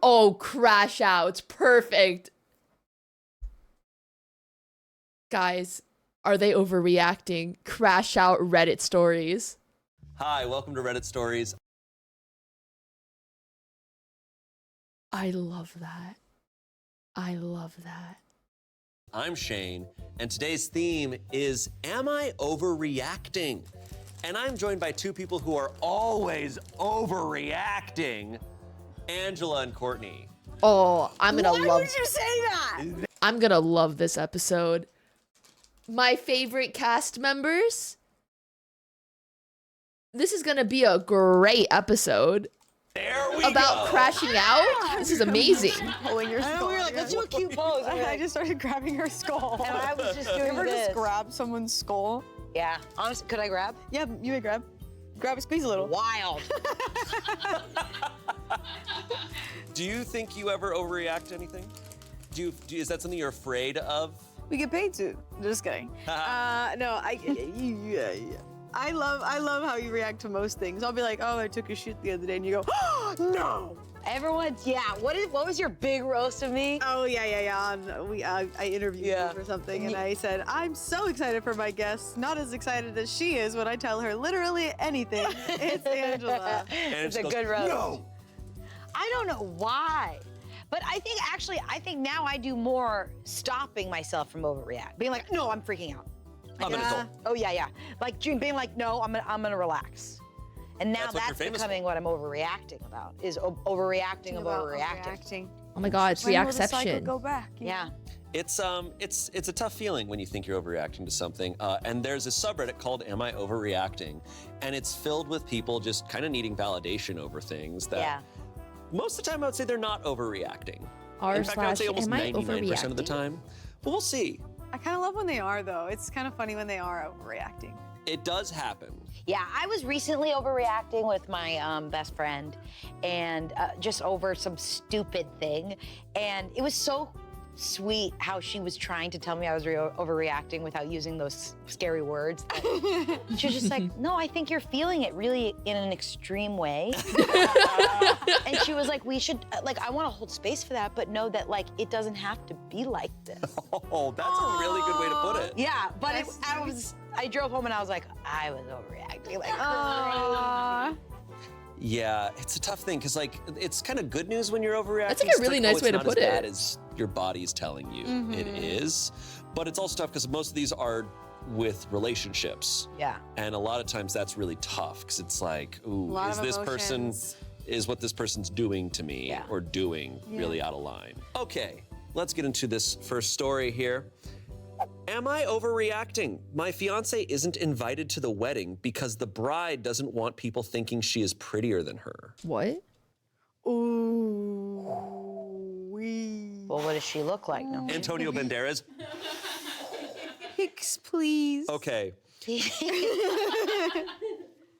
Oh, crash outs. Perfect. Guys, are they overreacting? Crash out Reddit stories. Hi, welcome to Reddit Stories. I love that. I love that. I'm Shane, and today's theme is, am I overreacting? And I'm joined by two people who are always overreacting, Angela and Courtney. Oh, I'm gonna Why love. would you say that? I'm gonna love this episode. My favorite cast members. This is gonna be a great episode. There we About go. crashing out. This is amazing. Pulling your And then skull. we were like, let's do a cute pose. And we were I like, just started grabbing her skull. and I was just You doing ever this. just grab someone's skull? Yeah. Honestly, could I grab? Yeah, you would grab. Grab and squeeze a little. Wild. Do you think you ever overreact to anything? Is that something you're afraid of? We get paid to. Just kidding. No, I love how you react to most things. I'll be like, oh, I took a shoot the other day, and you go, oh, no. Everyone's, yeah. What was your big roast of me? Oh, yeah. I interviewed Yeah. you for something, and I said, I'm so excited for my guests. Not as excited as she is when I tell her literally anything. It's Angela. It's she a goes, good roast. No. I don't know why. But I think now I do more stopping myself from overreact. Being like, no, I'm freaking out. I'm an adult. Oh, yeah. Like being like, no, I'm gonna relax. And now That's what you're that's famous becoming what I'm overreacting about, is overreacting of overreacting. Oh my God, it's When will the cycle reacception. go back? Yeah. It's a tough feeling when you think you're overreacting to something. And there's a subreddit called Am I Overreacting? And it's filled with people just kind of needing validation over things that Yeah. most of the time I would say they're not overreacting. R In fact, I would say slash, almost am I 99% of the overreacting? time. But we'll see. I kind of love when they are, though. It's kind of funny when they are overreacting. It does happen. Yeah, I was recently overreacting with my best friend, and just over some stupid thing, and it was so sweet how she was trying to tell me I was overreacting without using those scary words. She was just like, no, I think you're feeling it really in an extreme way. And she was like, we should, I want to hold space for that, but know that, it doesn't have to be like this. Oh, that's a really good way to put it. Yeah, but That's I drove home and I was like, I was overreacting. Aww. Yeah, it's a tough thing because it's kind of good news when you're overreacting. That's like a It's really oh, nice it's way to not put as it. bad as your body's telling you it is, but it's also tough because most of these are with relationships. Yeah. And a lot of times that's really tough because it's like, ooh, lot is of this emotions. is what this person's doing to me Yeah. or doing really out of line? Okay, let's get into this first story here. Am I overreacting? My fiance isn't invited to the wedding because the bride doesn't want people thinking she is prettier than her. What? Ooh. Wee. Well, what does she look like? No. Antonio Banderas. Pics, please. Okay. This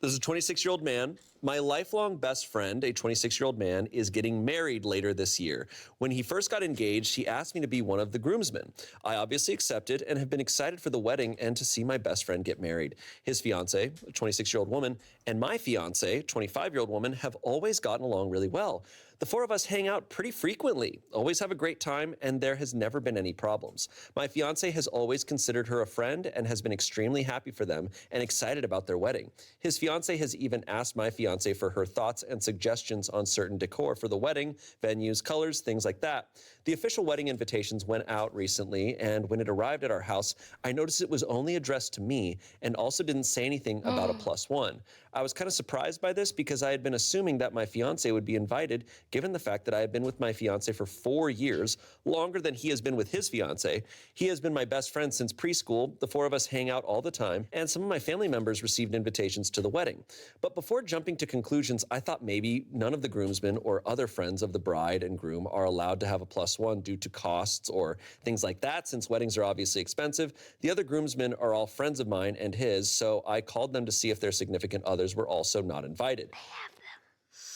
is a 26-year-old man. My lifelong best friend, a 26-year-old man, is getting married later this year. When he first got engaged, he asked me to be one of the groomsmen. I obviously accepted and have been excited for the wedding and to see my best friend get married. His fiance, a 26-year-old woman, and my fiance, 25-year-old woman, have always gotten along really well. The four of us hang out pretty frequently, always have a great time, and there has never been any problems. My fiance has always considered her a friend and has been extremely happy for them and excited about their wedding. His fiance has even asked my fiance for her thoughts and suggestions on certain decor for the wedding, venues, colors, things like that. The official wedding invitations went out recently, and when it arrived at our house, I noticed it was only addressed to me and also didn't say anything about a +1. I was kind of surprised by this because I had been assuming that my fiance would be invited, given the fact that I have been with my fiance for 4 years, longer than he has been with his fiance. He has been my best friend since preschool. The four of us hang out all the time, and some of my family members received invitations to the wedding. But before jumping to conclusions, I thought maybe none of the groomsmen or other friends of the bride and groom are allowed to have a +1 due to costs or things like that, since weddings are obviously expensive. The other groomsmen are all friends of mine and his, so I called them to see if their significant others were also not invited.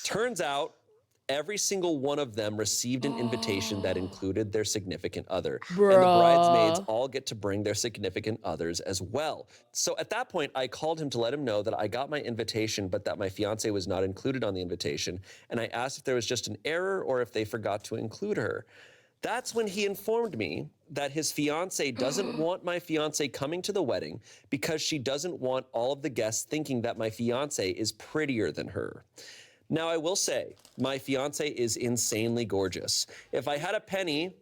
Turns out, Every single one of them received an invitation that included their significant other. And the Bruh. bridesmaids all get to bring their significant others as well. So at that point, I called him to let him know that I got my invitation, but that my fiance was not included on the invitation. And I asked if there was just an error or if they forgot to include her. That's when he informed me that his fiance doesn't want my fiance coming to the wedding because she doesn't want all of the guests thinking that my fiance is prettier than her. Now, I will say, my fiance is insanely gorgeous. If I had a penny...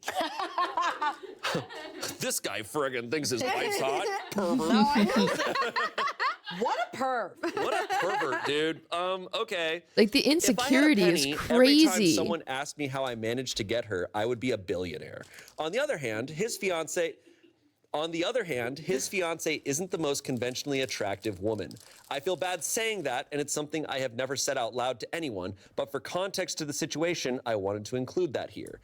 This guy friggin' thinks his wife's hot. Pervert. What a perv. What a pervert, dude. Okay. Like the insecurity is crazy. Every time someone asked me how I managed to get her, I would be a billionaire. On the other hand, his fiance isn't the most conventionally attractive woman. I feel bad saying that, and it's something I have never said out loud to anyone, but for context to the situation, I wanted to include that here.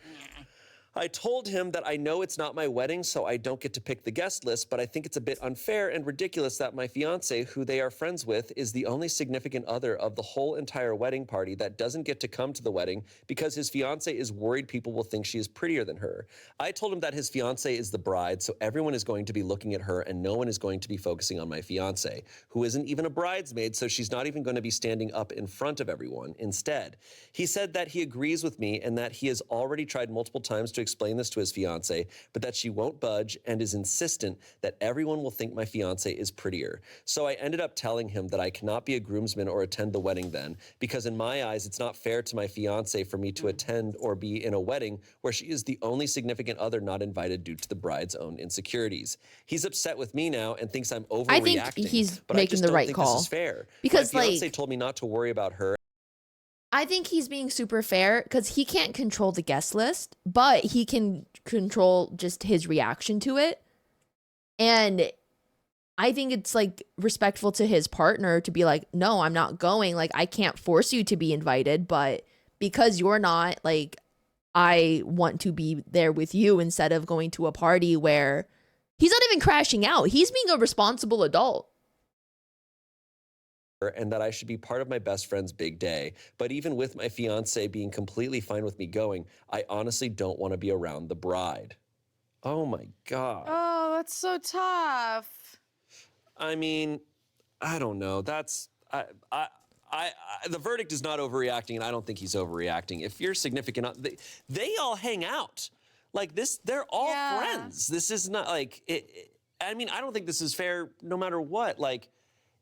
I told him that I know it's not my wedding, so I don't get to pick the guest list, but I think it's a bit unfair and ridiculous that my fiance, who they are friends with, is the only significant other of the whole entire wedding party that doesn't get to come to the wedding because his fiance is worried people will think she is prettier than her. I told him that his fiance is the bride, so everyone is going to be looking at her and no one is going to be focusing on my fiance, who isn't even a bridesmaid, so she's not even going to be standing up in front of everyone. Instead, he said that he agrees with me and that he has already tried multiple times to explain this to his fiance, but that she won't budge and is insistent that everyone will think my fiance is prettier. So I ended up telling him that I cannot be a groomsman or attend the wedding then, because in my eyes, it's not fair to my fiance for me to attend or be in a wedding where she is the only significant other not invited due to the bride's own insecurities. He's upset with me now and thinks I'm overreacting. I think he's but making I just the don't right think call. This is fair. Because, my fiance like, told me not to worry about her. I think he's being super fair because he can't control the guest list, but he can control just his reaction to it. And I think it's like respectful to his partner to be like, no, I'm not going. Like, I can't force you to be invited, but because you're not, like, I want to be there with you instead of going to a party where he's not even crashing out. He's being a responsible adult. And that I should be part of my best friend's big day. But even with my fiance being completely fine with me going, I honestly don't want to be around the bride. Oh my God. Oh, that's so tough. I mean, I don't know. That's, the verdict is not overreacting, and I don't think he's overreacting. If you're significant, they all hang out. Like this, they're all friends. This is not like, I mean, I don't think this is fair no matter what. Like,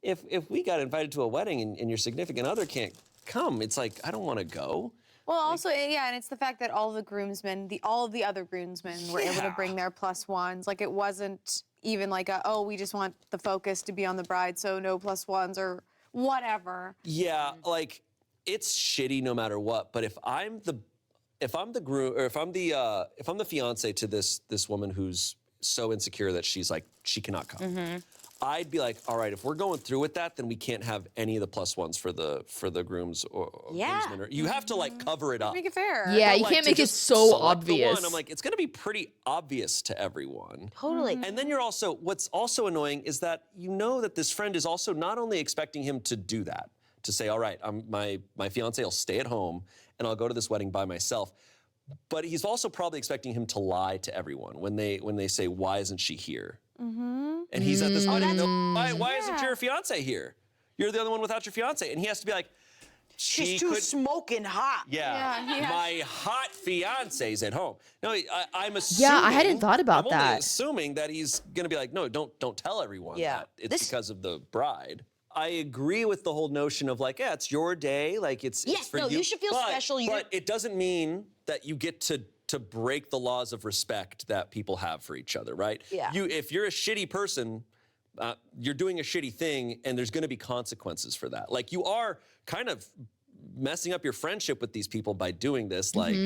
if we got invited to a wedding and your significant other can't come, it's like, I don't want to go. Well, also, yeah, and it's the fact that all the groomsmen, all of the other groomsmen were able to bring their plus ones. Like, it wasn't even like oh, we just want the focus to be on the bride, so no plus ones or whatever. Yeah, like, it's shitty no matter what. But if I'm the groom, or if I'm the fiance to this woman who's so insecure that she's like, she cannot come. I'd be like, all right, if we're going through with that, then we can't have any of the plus ones for the grooms or groomsmen. Or, you have to like cover it up. Make it fair. Yeah, But, you like, can't to make it just so select the obvious. one, I'm like, it's gonna be pretty obvious to everyone. Totally. And then what's also annoying is that you know that this friend is also not only expecting him to do that, to say, all right, my fiance will stay at home and I'll go to this wedding by myself. But he's also probably expecting him to lie to everyone when they say, why isn't she here? And he's at this wedding. Why isn't your fiance here? You're the other one without your fiance. And he has to be like, She's too smoking hot. My hot fiance's at home. No, I'm assuming. Yeah, I hadn't thought about I'm that. only assuming that he's gonna be like, no, don't tell everyone that it's because of the bride. I agree with the whole notion of like, yeah, it's your day, like it's for you. You should feel special. But it doesn't mean that you get to break the laws of respect that people have for each other, right? Yeah. If you're a shitty person, you're doing a shitty thing, and there's going to be consequences for that. Like, you are kind of messing up your friendship with these people by doing this. Like,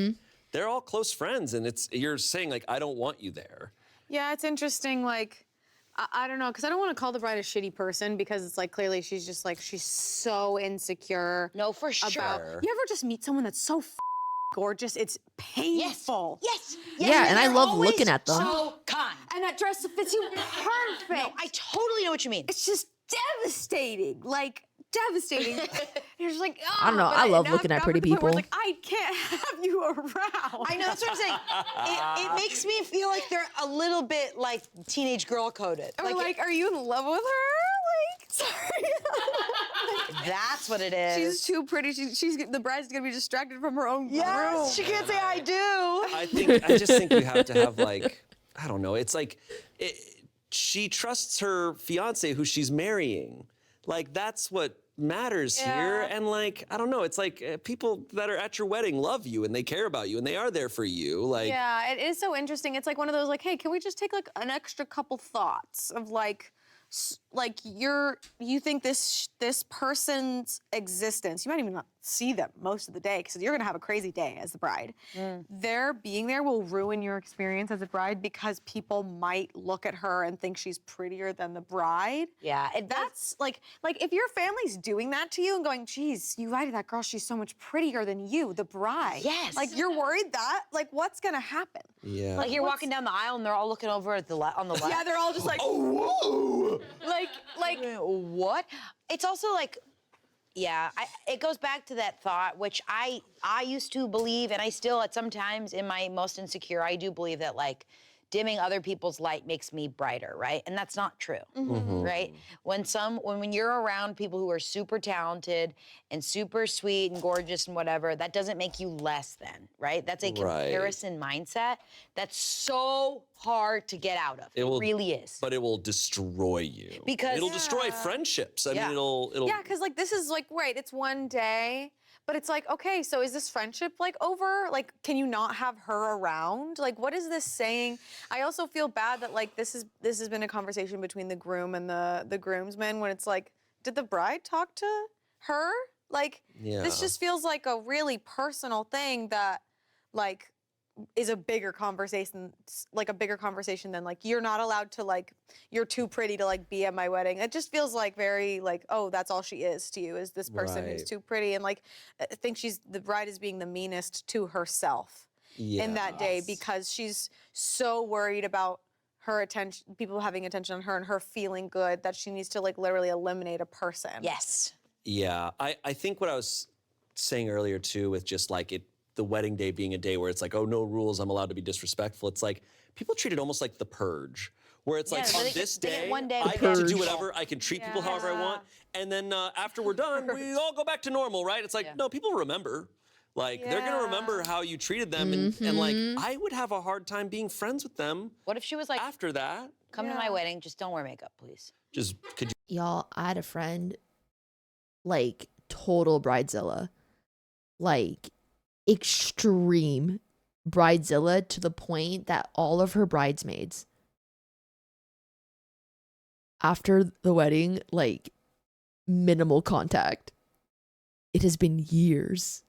they're all close friends, and you're saying like, I don't want you there. Yeah, it's interesting. Like, I don't know, because I don't want to call the bride a shitty person because it's like clearly she's just like she's so insecure. No, for sure. You ever just meet someone that's so gorgeous? It's painful. Yes. Yeah, and I they're love always looking at them. So kind. And that dress fits you perfect. No, I totally know what you mean. It's just devastating. Like, devastating. And you're just like, oh, I don't know. I love looking at pretty people. Like, I can't have you around. I know, that's what I'm saying. It makes me feel like they're a little bit like teenage girl coded. Or like, are you in love with her? Like, sorry. That's what it is. She's too pretty. She's the bride's gonna be distracted from her own yes, groom. she can't say I do. I just think you have to have like, I don't know. It's like, she trusts her fiance who she's marrying. Like, that's what matters here. And like, I don't know. It's like people that are at your wedding love you and they care about you and they are there for you. Like, yeah, it is so interesting. It's like one of those like, hey, can we just take like an extra couple thoughts of like you think this person's existence, you might even not see them most of the day because you're gonna have a crazy day as the bride. Their being there will ruin your experience as a bride because people might look at her and think she's prettier than the bride. Yeah, That's like if your family's doing that to you and going, geez, you invited that girl, she's so much prettier than you, the bride. Yes. Like you're worried that, like what's gonna happen? yeah. like you're walking down the aisle and they're all looking over at on the left. Yeah, they're all just like, Whoa! like What? It's also like, yeah, it goes back to that thought, which I used to believe, and I still, at some times in my most insecure, I do believe that like dimming other people's light makes me brighter, right? And that's not true, right? When you're around people who are super talented and super sweet and gorgeous and whatever, that doesn't make you less than, right? That's a comparison mindset that's so hard to get out of. It really is. But it will destroy you. Because it'll destroy friendships. I mean, it'll. yeah, because like this is like right, it's one day. But it's like, okay, so is this friendship like over? Like, can you not have her around? Like, what is this saying? I also feel bad that like this has been a conversation between the groom and the groomsmen when it's like, did the bride talk to her? Like, this just feels like a really personal thing that like is a bigger conversation than like you're not allowed to like you're too pretty to like be at my wedding. It just feels like very like, oh, that's all she is to you, is this person who's too pretty, and like I think the bride is being the meanest to herself in that day because she's so worried about her attention, people having attention on her and her feeling good, that she needs to like literally eliminate a person. yes. Yeah, I think what I was saying earlier too, with just like the wedding day being a day where it's like, oh, no rules, I'm allowed to be disrespectful. It's like people treat it almost like the purge, where it's like on this day, I get to do whatever, I can treat people however I want, and then after we're done, we all go back to normal, right? It's like, no, people remember. Like, they're gonna remember how you treated them, and like, I would have a hard time being friends with them. What if she was like, after that? come to my wedding, just don't wear makeup, please. Just, could you? Y'all, I had a friend, like, total bridezilla. Like, extreme bridezilla to the point that all of her bridesmaids after the wedding, like, minimal contact. It has been years.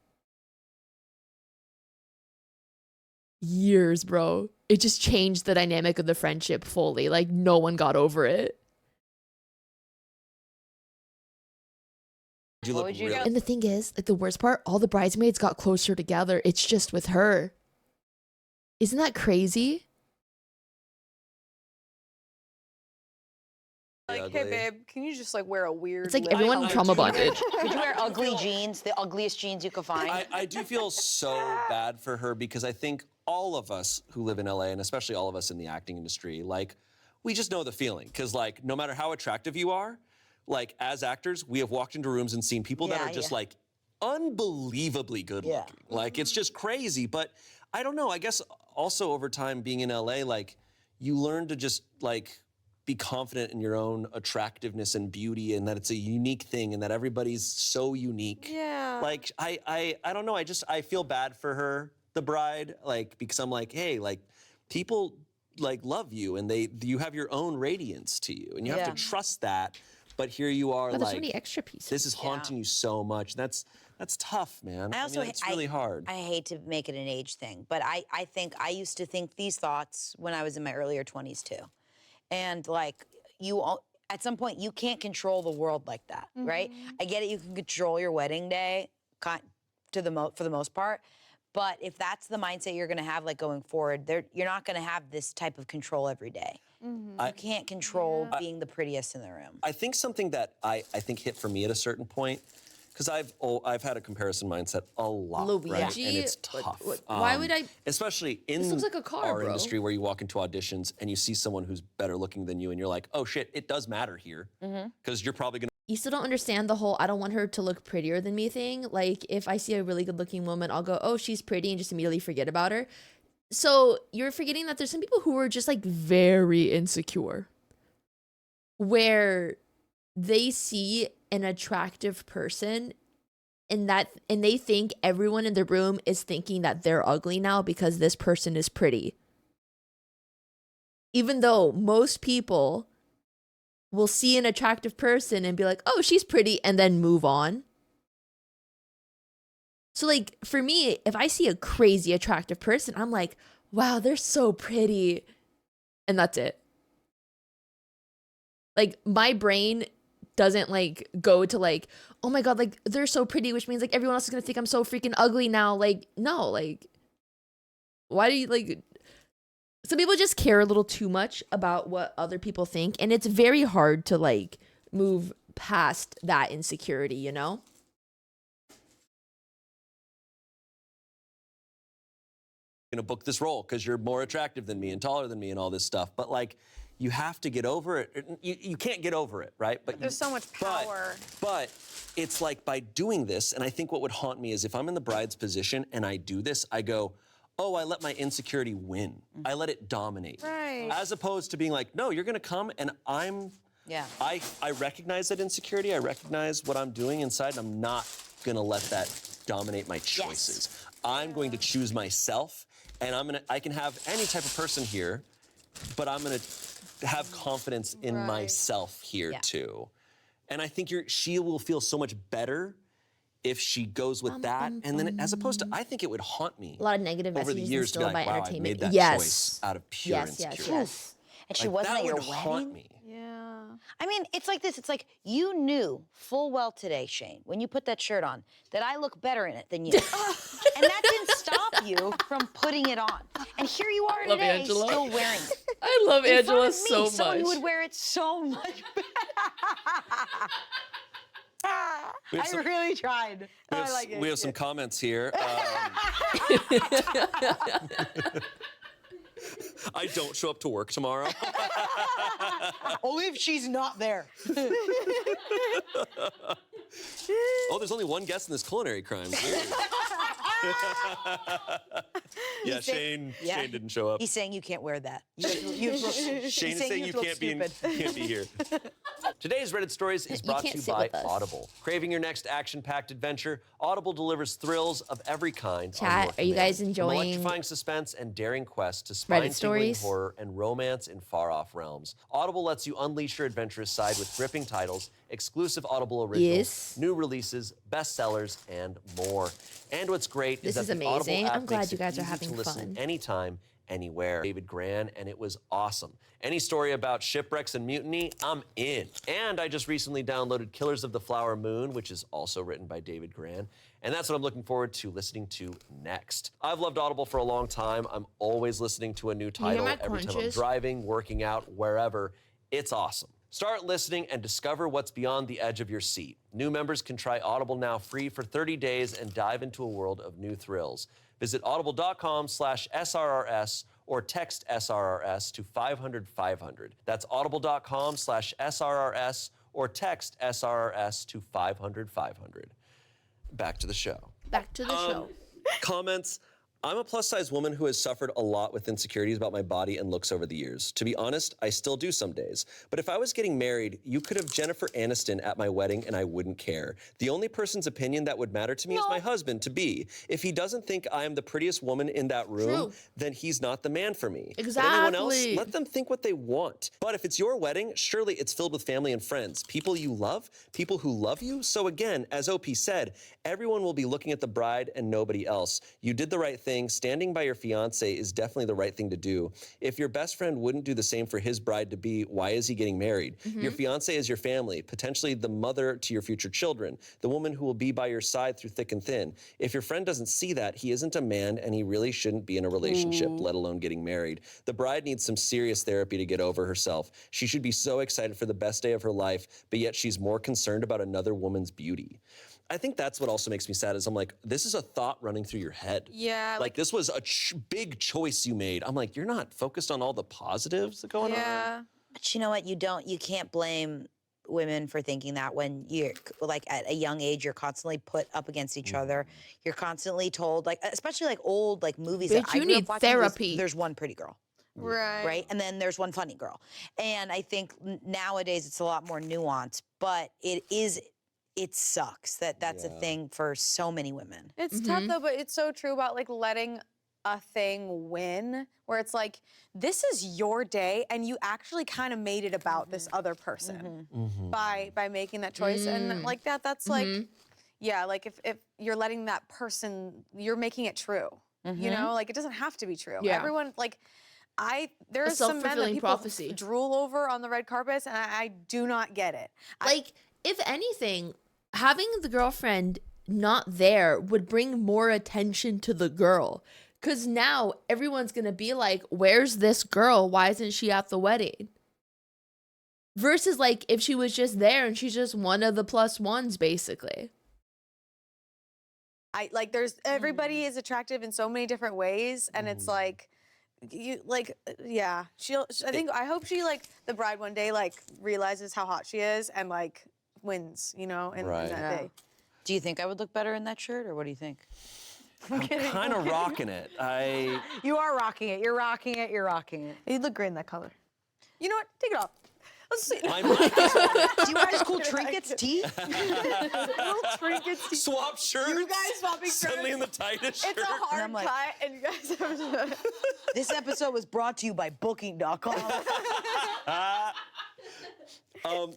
Years, bro. It just changed the dynamic of the friendship fully. Like, no one got over it. You look really. And the thing is, like, the worst part, all the bridesmaids got closer together. It's just with her. Isn't that crazy? Like, hey babe, can you just like wear a weird? It's like lip? everyone in trauma bondage. Could you wear ugly jeans, the ugliest jeans you could find? I do feel so bad for her because I think all of us who live in LA, and especially all of us in the acting industry, like, we just know the feeling. Because, like, no matter how attractive you are, like, as actors, we have walked into rooms and seen people that are just, like, unbelievably good looking. Like, it's just crazy. But I don't know. I guess also over time being in LA, like, you learn to just, like, be confident in your own attractiveness and beauty, and that it's a unique thing and that everybody's so unique. Yeah. Like, I don't know. I feel bad for her, the bride, like, because I'm like, hey, like, people, like, love you, and you have your own radiance to you, and you have to trust that. But here you are, But there's so like, many extra pieces. this is haunting you so much. That's tough, man. I mean, it's really hard. I hate to make it an age thing, but I think I used to think these thoughts when I was in my earlier 20s too. And like, at some point, you can't control the world like that, right? I get it, you can control your wedding day for the most part, But if that's the mindset you're gonna have, like going forward, you're not gonna have this type of control every day. You can't control being the prettiest in the room. I think something that I think hit for me at a certain point, because I've had a comparison mindset a lot, right? Luigi? And it's tough. Why would I? Especially in looks like a car, our bro. industry where you walk into auditions and you see someone who's better looking than you and you're like, oh shit, it does matter here. Because you're probably gonna You still don't understand the whole I don't want her to look prettier than me thing. Like, if I see a really good looking woman, I'll go, oh, she's pretty, and just immediately forget about her. So you're forgetting that there's some people who are just like very insecure, where they see an attractive person and they think everyone in the room is thinking that they're ugly now because this person is pretty. Even though most people will see an attractive person and be like, oh, she's pretty, and then move on. So like for me, if I see a crazy attractive person, I'm like, wow, they're so pretty. And that's it. Like my brain doesn't like go to like, oh my God, like they're so pretty, which means like everyone else is gonna think I'm so freaking ugly now. Like, no, like, why do you like, some people just care a little too much about what other people think. And it's very hard to like move past that insecurity, you know? gonna book this role because you're more attractive than me and taller than me and all this stuff. But like, you have to get over it. You can't get over it, right? But There's so much power. But it's like by doing this, and I think what would haunt me is if I'm in the bride's position and I do this, I go, oh, I let my insecurity win. I let it dominate. Right. As opposed to being like, no, you're gonna come and I recognize that insecurity, I recognize what I'm doing inside, and I'm not gonna let that dominate my choices. Yes. I'm going to choose myself, and I can have any type of person here, but I'm gonna have confidence in myself here too. And I think she will feel so much better if she goes with that, and then as opposed to, I think it would haunt me. A lot of negative over the messages years to be instilled like, by wow, I entertainment. made that Yes. choice out of pure insecurity. Yes. And she Like, wasn't that at your would haunt wedding? me. Yeah. I mean, it's like this. It's like you knew full well today, Shane, when you put that shirt on, that I look better in it than you. And that didn't stop you from putting it on. And here you are Love today, Angela. still wearing it. I love In front Angela of me, so someone who much. would wear it so much better. We have I some- really tried. We have, I like it. we have some comments here. I don't show up to work tomorrow. Only if she's not there. Oh, there's only one guest in this culinary crime. Yeah, Shane didn't show up. He's saying you can't wear that. You look, Shane is saying you can't be here. Today's Reddit Stories is brought to can't you sit by with us. Audible. Craving your next action-packed adventure? Audible delivers thrills of every kind. Chat, on North are you guys Demand. enjoying From electrifying suspense and daring quests to spine-tingling Stories? horror and romance in far-off realms? Audible lets you unleash your adventurous side with gripping titles, exclusive Audible originals, Yes. new releases, bestsellers, and more. And what's great This is is that the Audible amazing. app I'm glad makes you it guys are easy having to listen fun. anytime, anywhere. David Gran, and it was awesome. Any story about shipwrecks and mutiny, I'm in. And I just recently downloaded Killers of the Flower Moon, which is also written by David Gran. And that's what I'm looking forward to listening to next. I've loved Audible for a long time. I'm always listening to a new hear title my every time I'm crunches? driving, working out, wherever. It's awesome. Start listening and discover what's beyond the edge of your seat. New members can try Audible now free for 30 days and dive into a world of new thrills. Visit audible.com/SRRS or text SRRS to 500-500. That's audible.com/SRRS or text SRRS to 500-500. Back to the show. Back to the show. Comments. I'm a plus-size woman who has suffered a lot with insecurities about my body and looks over the years. To be honest, I still do some days. But if I was getting married, you could have Jennifer Aniston at my wedding and I wouldn't care. The only person's opinion that would matter to me is my husband-to-be. If he doesn't think I am the prettiest woman in that room, True. then he's not the man for me. But anyone else, Exactly. let them think what they want. But if it's your wedding, surely it's filled with family and friends, people you love, people who love you. So again, as OP said, everyone will be looking at the bride and nobody else. You did the right thing thing, standing by your fiance is definitely the right thing to do. If your best friend wouldn't do the same for his bride-to-be, why is he getting married? Your fiance is your family, potentially the mother to your future children, the woman who will be by your side through thick and thin. If your friend doesn't see that, he isn't a man and he really shouldn't be in a relationship, let alone getting married. The bride needs some serious therapy to get over herself. She should be so excited for the best day of her life, but yet she's more concerned about another woman's beauty. I think that's what also makes me sad is I'm like, this is a thought running through your head. Yeah. Like this was a big choice you made. I'm like, you're not focused on all the positives that going on. Yeah. But you know what? You can't blame women for thinking that when you're like at a young age, you're constantly put up against each other. You're constantly told, like, especially like old like movies that Bitch, I you grew up need watching, therapy. there's one pretty girl. Right? And then there's one funny girl. And I think nowadays it's a lot more nuanced, but it sucks that's a thing for so many women. It's tough though, but it's so true about like letting a thing win, where it's like, this is your day and you actually kind of made it about this other person by making that choice. And like that's like, yeah, like if you're letting that person, you're making it true. You know, like it doesn't have to be true. Yeah. Everyone like there A are some men that self-fulfilling people prophecy. drool over on the red carpets, and I do not get it. Like, if anything, having the girlfriend not there would bring more attention to the girl. Because now everyone's going to be like, where's this girl? Why isn't she at the wedding? Versus, like, if she was just there and she's just one of the plus ones, basically. There's everybody is attractive in so many different ways, and it's like, I hope she like the bride one day like realizes how hot she is and like wins, you know, in that day. Do you think I would look better in that shirt, or what do you think? I'm kind of rocking it. You are rocking it. You're rocking it. You're rocking it. You look great in that color. You know what? Take it off. Let's see. My mic is Do you guys cool trinkets, tea? Little trinkets. swap shirts. You guys swapping Suddenly shirts. in the tightest shirt. It's a hard I'm like- cut, and you guys have This episode was brought to you by Booking.com.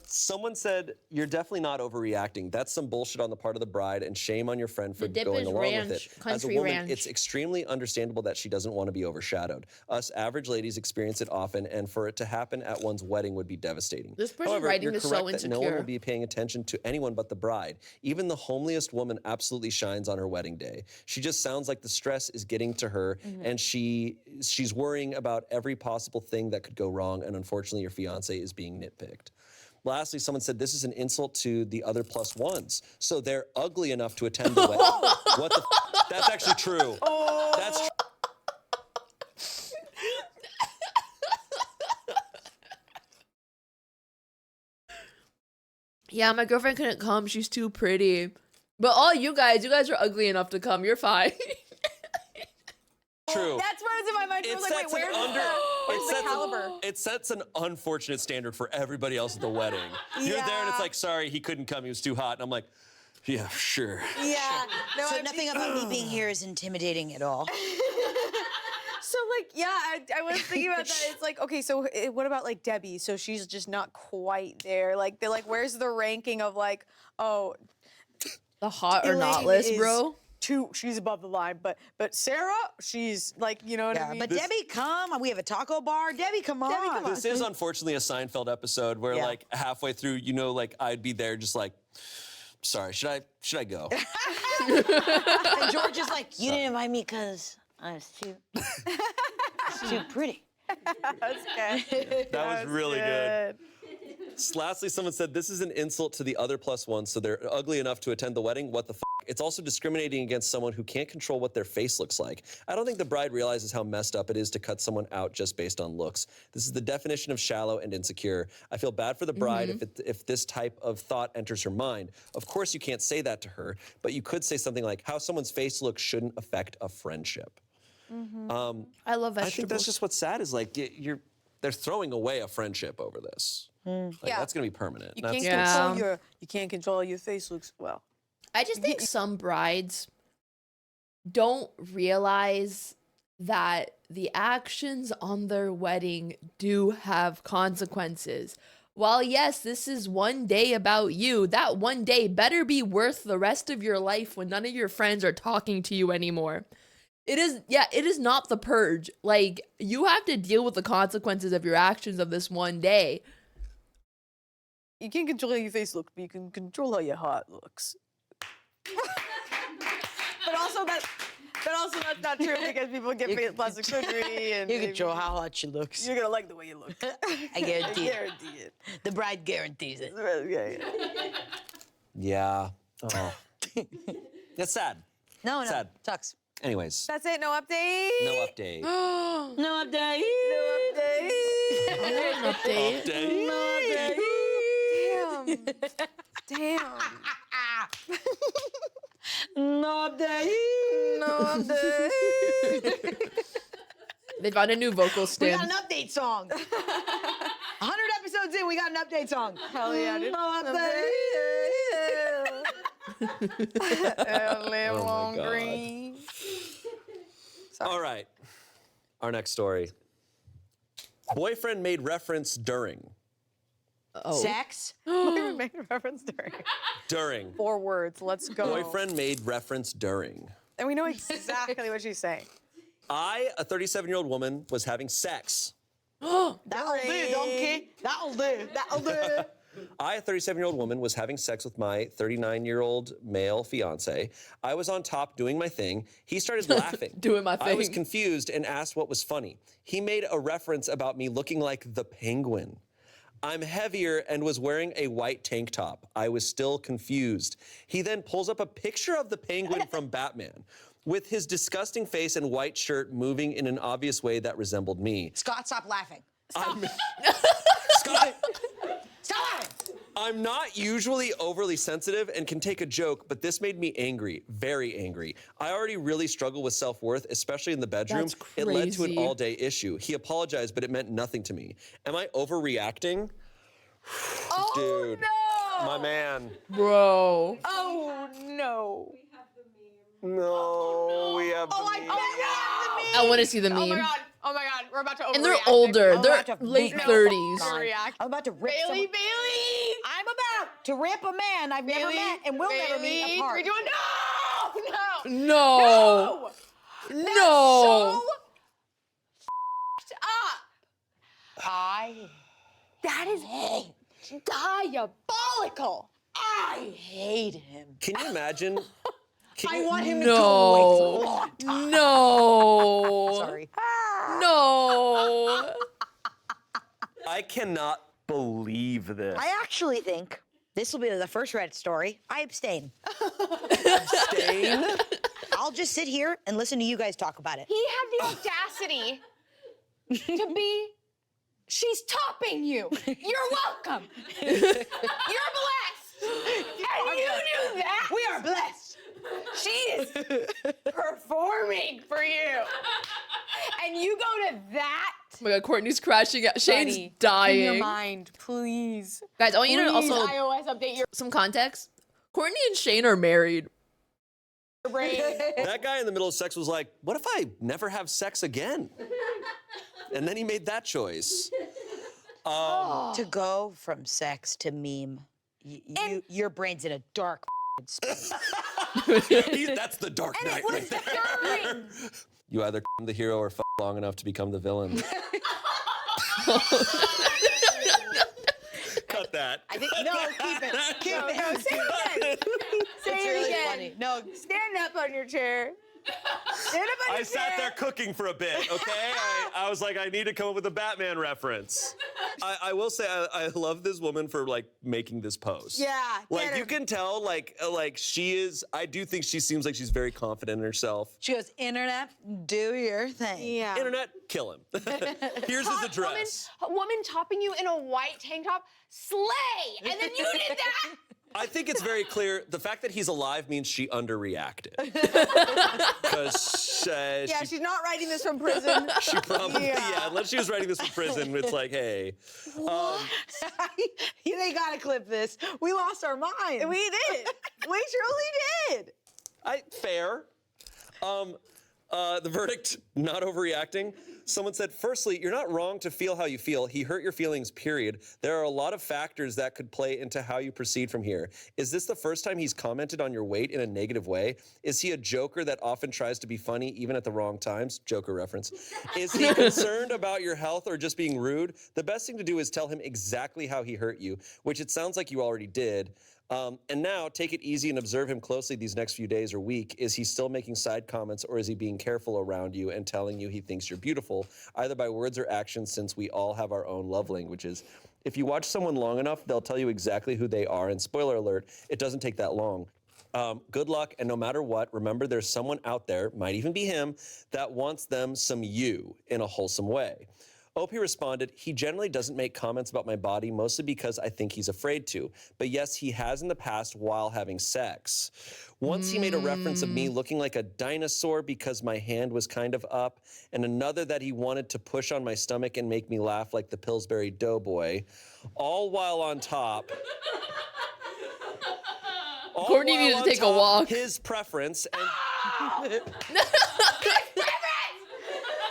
Someone said, you're definitely not overreacting. That's some bullshit on the part of the bride, and shame on your friend for The dip going is along ranch, with it. As a country woman, ranch. it's extremely understandable that she doesn't want to be overshadowed. Us average ladies experience it often, and for it to happen at one's wedding would be devastating. This person However, writing you're is correct so that no one insecure. will be paying attention to anyone but the bride. Even the homeliest woman absolutely shines on her wedding day. She just sounds like the stress is getting to her, and she's worrying about every possible thing that could go wrong, and unfortunately your fiance is being nitpicked. Lastly, someone said this is an insult to the other plus ones. So they're ugly enough to attend the wedding. What the That's actually true. That's true. Yeah, my girlfriend couldn't come. She's too pretty. But all you guys are ugly enough to come. You're fine. True. That's what was in my mind. I was like, wait, where's the caliber? It sets an unfortunate standard for everybody else at the wedding. You're there and it's like, sorry, he couldn't come. He was too hot. And I'm like, yeah, sure. Yeah. No, So nothing about me being here is intimidating at all. So like, yeah, I was thinking about that. It's like, okay, so what about like Debbie? So she's just not quite there. Like, they're like, where's the ranking of like, oh, The hot or not Elaine list, is bro. she's above the line, but Sarah, she's like, you know what I mean? But Debbie, come. We have a taco bar. Debbie, come on. Debbie, come on. This is unfortunately a Seinfeld episode where Yeah. like halfway through, you know, like I'd be there just like, sorry, should I go? And George is like, you didn't invite me because I was too pretty. That's good. That was really good. Lastly, someone said, this is an insult to the other plus ones, so they're ugly enough to attend the wedding. What the f***? It's also discriminating against someone who can't control what their face looks like. I don't think the bride realizes how messed up it is to cut someone out just based on looks. This is the definition of shallow and insecure. I feel bad for the bride if this type of thought enters her mind. Of course, you can't say that to her, but you could say something like, how someone's face looks shouldn't affect a friendship. I love vegetables. I think that's just what's sad is like, they're throwing away a friendship over this. Like, Yeah. that's gonna be permanent. You That's- can't control your face looks well. I just think some brides don't realize that the actions on their wedding do have consequences. While yes, this is one day about you, that one day better be worth the rest of your life when none of your friends are talking to you anymore. It is not the purge. Like, you have to deal with the consequences of your actions of this one day. You can't control how your face looks, but you can control how your heart looks. but also that's not true because people get plastic surgery and You control how hot she looks. you're gonna like the way you look. I guarantee it. Guarantee it. The bride guarantees it. Yeah. Oh. That's sad. No, Sad. sucks. Anyways, That's it. No update. no update. No update. An update. Update. Damn. No update. No update. They found a new vocal We stem. got an update song. 100 episodes in, we got an update song. Hell yeah, dude. No update. Live Oh my long God. green. All right. Our next story. Boyfriend made reference during. Oh. Sex. Make a reference during. 4 words. Let's go. Boyfriend made reference during. And we know exactly what she's saying. I, a 37-year-old woman, was having sex. That'll do, donkey. That'll do. That'll do. I, a 37-year-old woman, was having sex with my 39-year-old male fiance. I was on top doing my thing. He started laughing. Doing my I was thing. confused and asked what was funny. He made a reference about me looking like the Penguin. I'm heavier and was wearing a white tank top. I was still confused. He then pulls up a picture of the Penguin from Batman with his disgusting face and white shirt moving in an obvious way that resembled me. Scott, stop laughing. Scott, Stop laughing. I'm not usually overly sensitive and can take a joke, but this made me angry, very angry. I already really struggle with self-worth, especially in the bedroom. That's It led to an crazy. all-day issue. He apologized, but it meant nothing to me. Am I overreacting? Oh, Dude, no. my man. Bro. Oh, no. No, we have Oh, I bet we have the meme. I want to see the meme. Oh, my God. Oh, my God. We're about to overreact. And they're older. I'm They're about to late lose my 30s. Overreact. I'm about to rip Bailey, someone. Bailey. I'm about to rip a man I've never Bailey, met and will never meet Bailey, apart. 3, 2, 1. No. No. No. No. So up. That is diabolical. I hate him. Can you imagine? I want him to go away for a No. long time. No. Sorry. No. I cannot believe this. I actually think this will be the first Reddit story. I abstain. Abstain? I'll just sit here and listen to you guys talk about it. He had the audacity to be, she's topping you. You're welcome. You're blessed. And you knew that. We are blessed. She is performing for you. And you go to that. Oh my God, Courtney's crashing out. Shane's Buddy, In your dying. mind, please. Guys, I want you to Please, also, iOS update your some context. Courtney and Shane are married. brain. That guy in the middle of sex was like, what if I never have sex again? And then he made that choice. To go from sex to meme, your brain's in a dark space. That's the Dark Knight It right was there. stirring. You either the hero or long enough to become the villain. Cut that. I think no, keep it. Keep it. No, say it again. Say It's it really again. funny. No, Stand up on your chair. Stand up on I your sat chair. there cooking for a bit, okay? I was like, I need to come up with a Batman reference. I will say, I love this woman for like making this post. Yeah, Like get you her. can tell, like she is. I do think she seems like she's very confident in herself. she goes, internet, do your thing. Yeah. Internet, kill him. Here's his address. Woman topping you in a white tank top, slay! And then you did that. I think it's very clear. The fact that he's alive means she underreacted. Because Yeah, she's not writing this from prison. she probably, Yeah. yeah, unless she was writing this from prison, it's like, hey. They gotta clip this. We lost our minds. We did. We truly did. Fair. The verdict, not overreacting. Someone said, firstly, you're not wrong to feel how you feel. He hurt your feelings, period. There are a lot of factors that could play into how you proceed from here. Is this the first time he's commented on your weight in a negative way? Is he a joker that often tries to be funny even at the wrong times? Joker reference. Is he concerned about your health or just being rude? The best thing to do is tell him exactly how he hurt you, which it sounds like you already did. And now, take it easy and observe him closely these next few days or week. Is he still making side comments, or is he being careful around you and telling you he thinks you're beautiful, either by words or actions, since we all have our own love languages? If you watch someone long enough, they'll tell you exactly who they are, and spoiler alert, it doesn't take that long. Good luck, and no matter what, remember there's someone out there, might even be him, that wants them some you in a wholesome way. OP responded, he generally doesn't make comments about my body, mostly because I think he's afraid to. But yes, he has in the past while having sex. Once he made a reference of me looking like a dinosaur because my hand was kind of up, and another that he wanted to push on my stomach and make me laugh like the Pillsbury Doughboy, all while on top. Courtney needed to take a walk. His preference and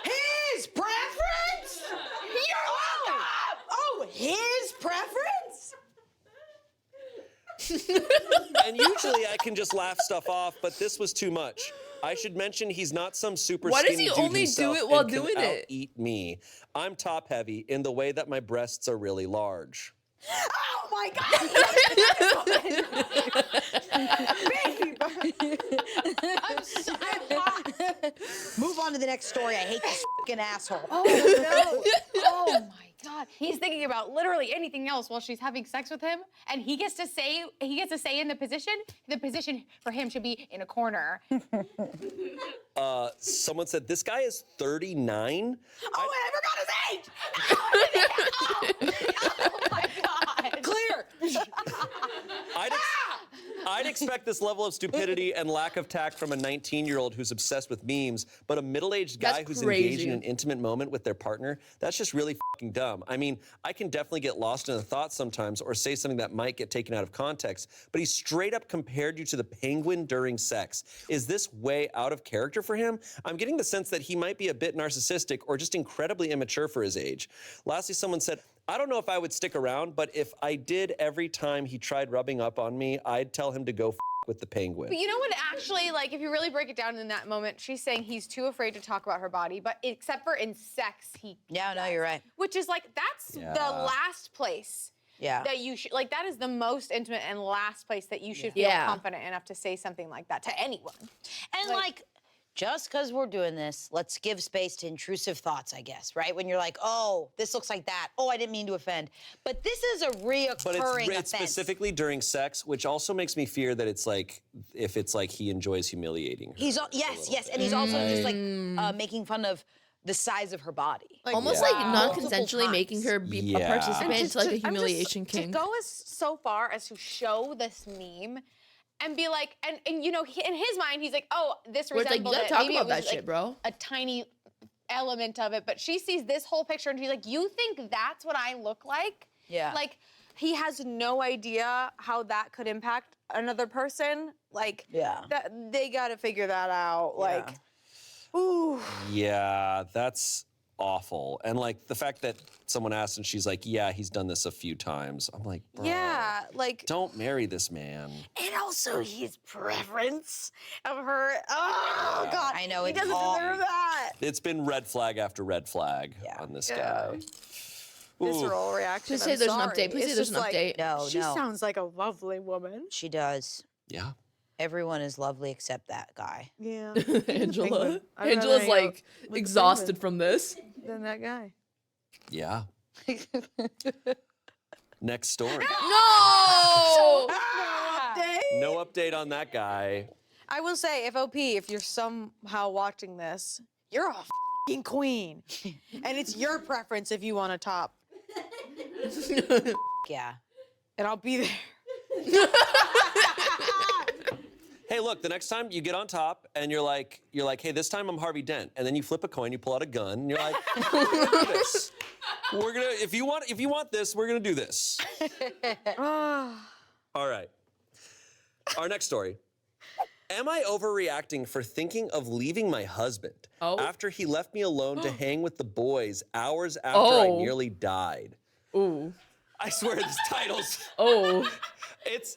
His preference? You're welcome! Oh, his preference? and usually I can just laugh stuff off, but this was too much. I should mention he's not some super Why does skinny he dude only himself do it while and can doing it? out-eat me. I'm top heavy in the way that my breasts are really large. Oh my God! Move on to the next story. I hate this fucking asshole. Oh no! Oh my God! He's thinking about literally anything else while she's having sex with him, and he gets to say in the position. The position for him should be in a corner. Someone said, this guy is 39? Oh, I forgot his age! Oh my God! Clear. I'd expect this level of stupidity and lack of tact from a 19-year-old who's obsessed with memes, but a middle-aged guy That's who's crazy. engaged in an intimate moment with their partner, that's just really fucking dumb. I mean, I can definitely get lost in a thought sometimes or say something that might get taken out of context, but he straight up compared you to the penguin during sex. Is this way out of character for him? I'm getting the sense that he might be a bit narcissistic or just incredibly immature for his age. Lastly, someone said, I don't know if I would stick around, but if I did every time he tried rubbing up on me, I'd tell him to go with the penguin. But you know what, actually, like, if you really break it down in that moment, she's saying he's too afraid to talk about her body, but except for in sex, he Yeah, no, you're right. which is like, that's the last place that you should, like, that is the most intimate and last place that you should feel confident enough to say something like that to anyone. And like just because we're doing this, let's give space to intrusive thoughts, I guess, right? When you're like, oh, this looks like that. Oh, I didn't mean to offend. But this is a reoccurring But it's offense. specifically during sex, which also makes me fear that it's like, if it's like he enjoys humiliating her. Yes, and he's also just like making fun of the size of her body. Like, Almost like non-consensually making her be a Yeah. participant to like a humiliation to king. go so far as to show this meme and be like, and you know, in his mind, he's like, oh, this Where it's like, you resembled gotta it. talk Maybe about it that was, shit, like, bro. a tiny element of it, but she sees this whole picture and she's like, you think that's what I look like? Yeah. Like, he has no idea how that could impact another person. Like, that, they gotta figure that out. Like, ooh. Yeah, that's awful. And like the fact that someone asked and she's like, yeah, he's done this a few times. I'm like, bro, Yeah, like. don't marry this man. And also his preference of her. Oh, God. I know, he it's doesn't all- deserve that. It's been red flag after red flag on this guy. Ooh. Visceral reaction. Please say I'm there's an sorry. update. Please say It's there's an just like, update. No, She no. sounds like a lovely woman. She does. Yeah. Everyone is lovely except that guy. Yeah. Angela. I'd rather Angela's hang out like with the exhausted from this. Than that guy. Yeah. Next story. No! No update on that guy. I will say, if you're somehow watching this, you're a f***ing queen. And it's your preference if you want to top. Yeah. And I'll be there. Hey, look, the next time you get on top and you're like, hey, this time I'm Harvey Dent. And then you flip a coin, you pull out a gun, and you're like, we're gonna do this. If you want this, we're gonna do this. All right. Our next story. Am I overreacting for thinking of leaving my husband after he left me alone to hang with the boys hours after I nearly died? Ooh. I swear this title's... Oh. It's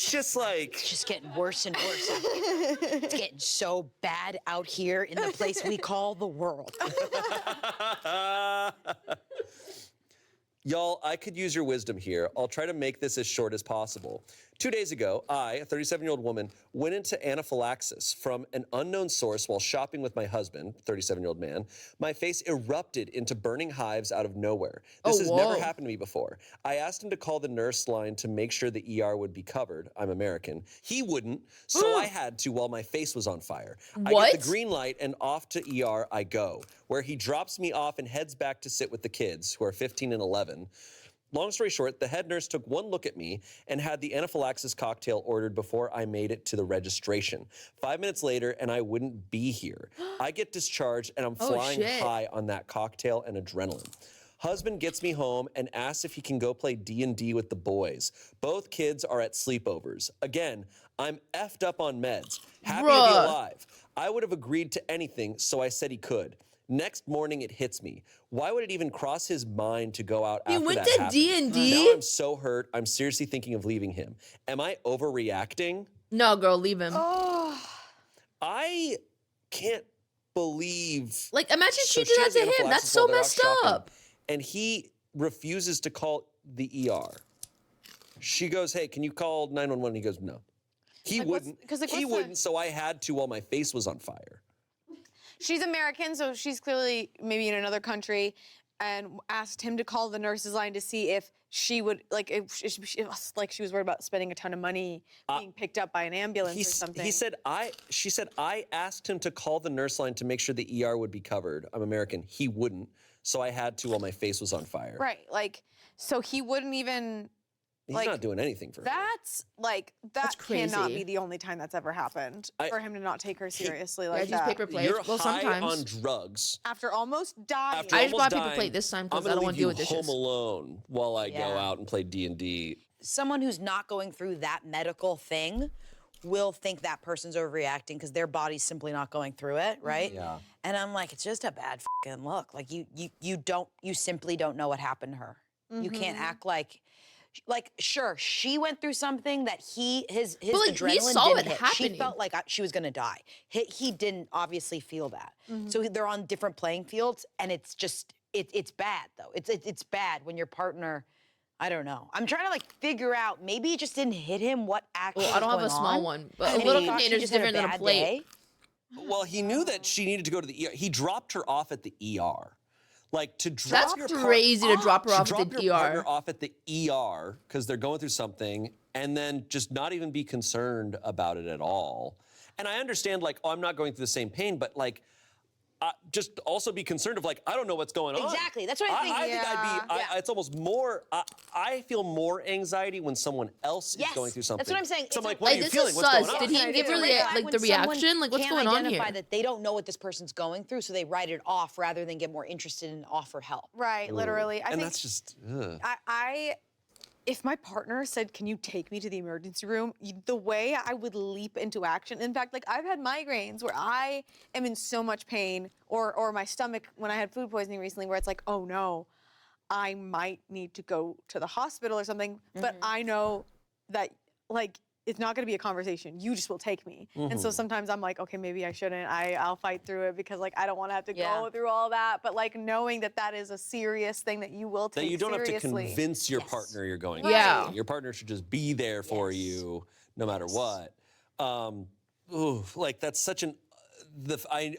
just like... It's just getting worse and worse out here. It's getting so bad out here in the place we call the world. Y'all, I could use your wisdom here. I'll try to make this as short as possible. 2 days ago, I, a 37-year-old woman, went into anaphylaxis from an unknown source while shopping with my husband, 37-year-old man. My face erupted into burning hives out of nowhere. This has never happened to me before. I asked him to call the nurse line to make sure the ER would be covered. I'm American. He wouldn't, so I had to while my face was on fire. I get the green light and off to ER I go, where he drops me off and heads back to sit with the kids, who are 15 and 11. Long story short, the head nurse took one look at me and had the anaphylaxis cocktail ordered before I made it to the registration. 5 minutes later, and I wouldn't be here. I get discharged, and I'm flying high on that cocktail and adrenaline. Husband gets me home and asks if he can go play D&D with the boys. Both kids are at sleepovers. Again, I'm effed up on meds. Happy to be alive. I would have agreed to anything, so I said he could. Next morning, it hits me. Why would it even cross his mind to go out after that happened? He went to D&D? Now I'm so hurt. I'm seriously thinking of leaving him. Am I overreacting? No, girl, leave him. I can't believe... Like, imagine she did she that has to him. anaphylaxis That's so while they're out messed shopping, up. And he refuses to call the ER. She goes, hey, can you call 911? He goes, no. He wouldn't. He wouldn't, so I had to while my face was on fire. She's American, so she's clearly maybe in another country, and asked him to call the nurse's line to see if she would, like, if she was worried about spending a ton of money being picked up by an ambulance or something. She said, I asked him to call the nurse line to make sure the ER would be covered. I'm American. He wouldn't, so I had to while my face was on fire. Right, like, so he wouldn't even... He's not doing anything for her. That's cannot be the only time that's ever happened for him to not take her seriously like that. Paper plate. You're well, high sometimes. on drugs. After almost dying. I just bought paper plate this time because I don't want to deal with I'm dishes. gonna leave you home alone while I go out and play D&D. Someone who's not going through that medical thing will think that person's overreacting because their body's simply not going through it, right? Yeah. And I'm like, it's just a bad fucking look. Like you simply don't know what happened to her. You can't act like sure, she went through something that his adrenaline he saw didn't it hit. happening. She felt like she was gonna die. He didn't obviously feel that. So they're on different playing fields, and it's just it's bad though. It's bad when your partner. I don't know. I'm trying to like figure out. Maybe it just didn't hit him. What actually? Well, I don't have a small one, but a little container is different than a plate. Well, he knew that she needed to go to the ER. He dropped her off at the ER. Like to drop That's crazy to drop her off at the ER. Partner off at the ER because they're going through something, and then just not even be concerned about it at all. And I understand, like, oh, I'm not going through the same pain, but like, just also be concerned of like, I don't know what's going on. Exactly. That's what I think. I think I'd be. It's almost more. I feel more anxiety when someone else is going through something. That's what I'm saying. So I'm like, what are you feeling? What's going on? Did he give her the reaction? Like, what's going on here? That they don't know what this person's going through, so they write it off rather than get more interested and offer help. Right, literally. I think that's just. If my partner said, can you take me to the emergency room, the way I would leap into action. In fact, like I've had migraines where I am in so much pain, or my stomach when I had food poisoning recently, where it's like, oh no, I might need to go to the hospital or something, but I know that like it's not gonna be a conversation. You just will take me. And so sometimes I'm like, okay, maybe I shouldn't. I'll fight through it because like I don't wanna have to go through all that. But like knowing that that is a serious thing that you will take That you don't seriously. have to convince your partner you're going Yeah. Your partner should just be there for you no matter what. Like that's such an,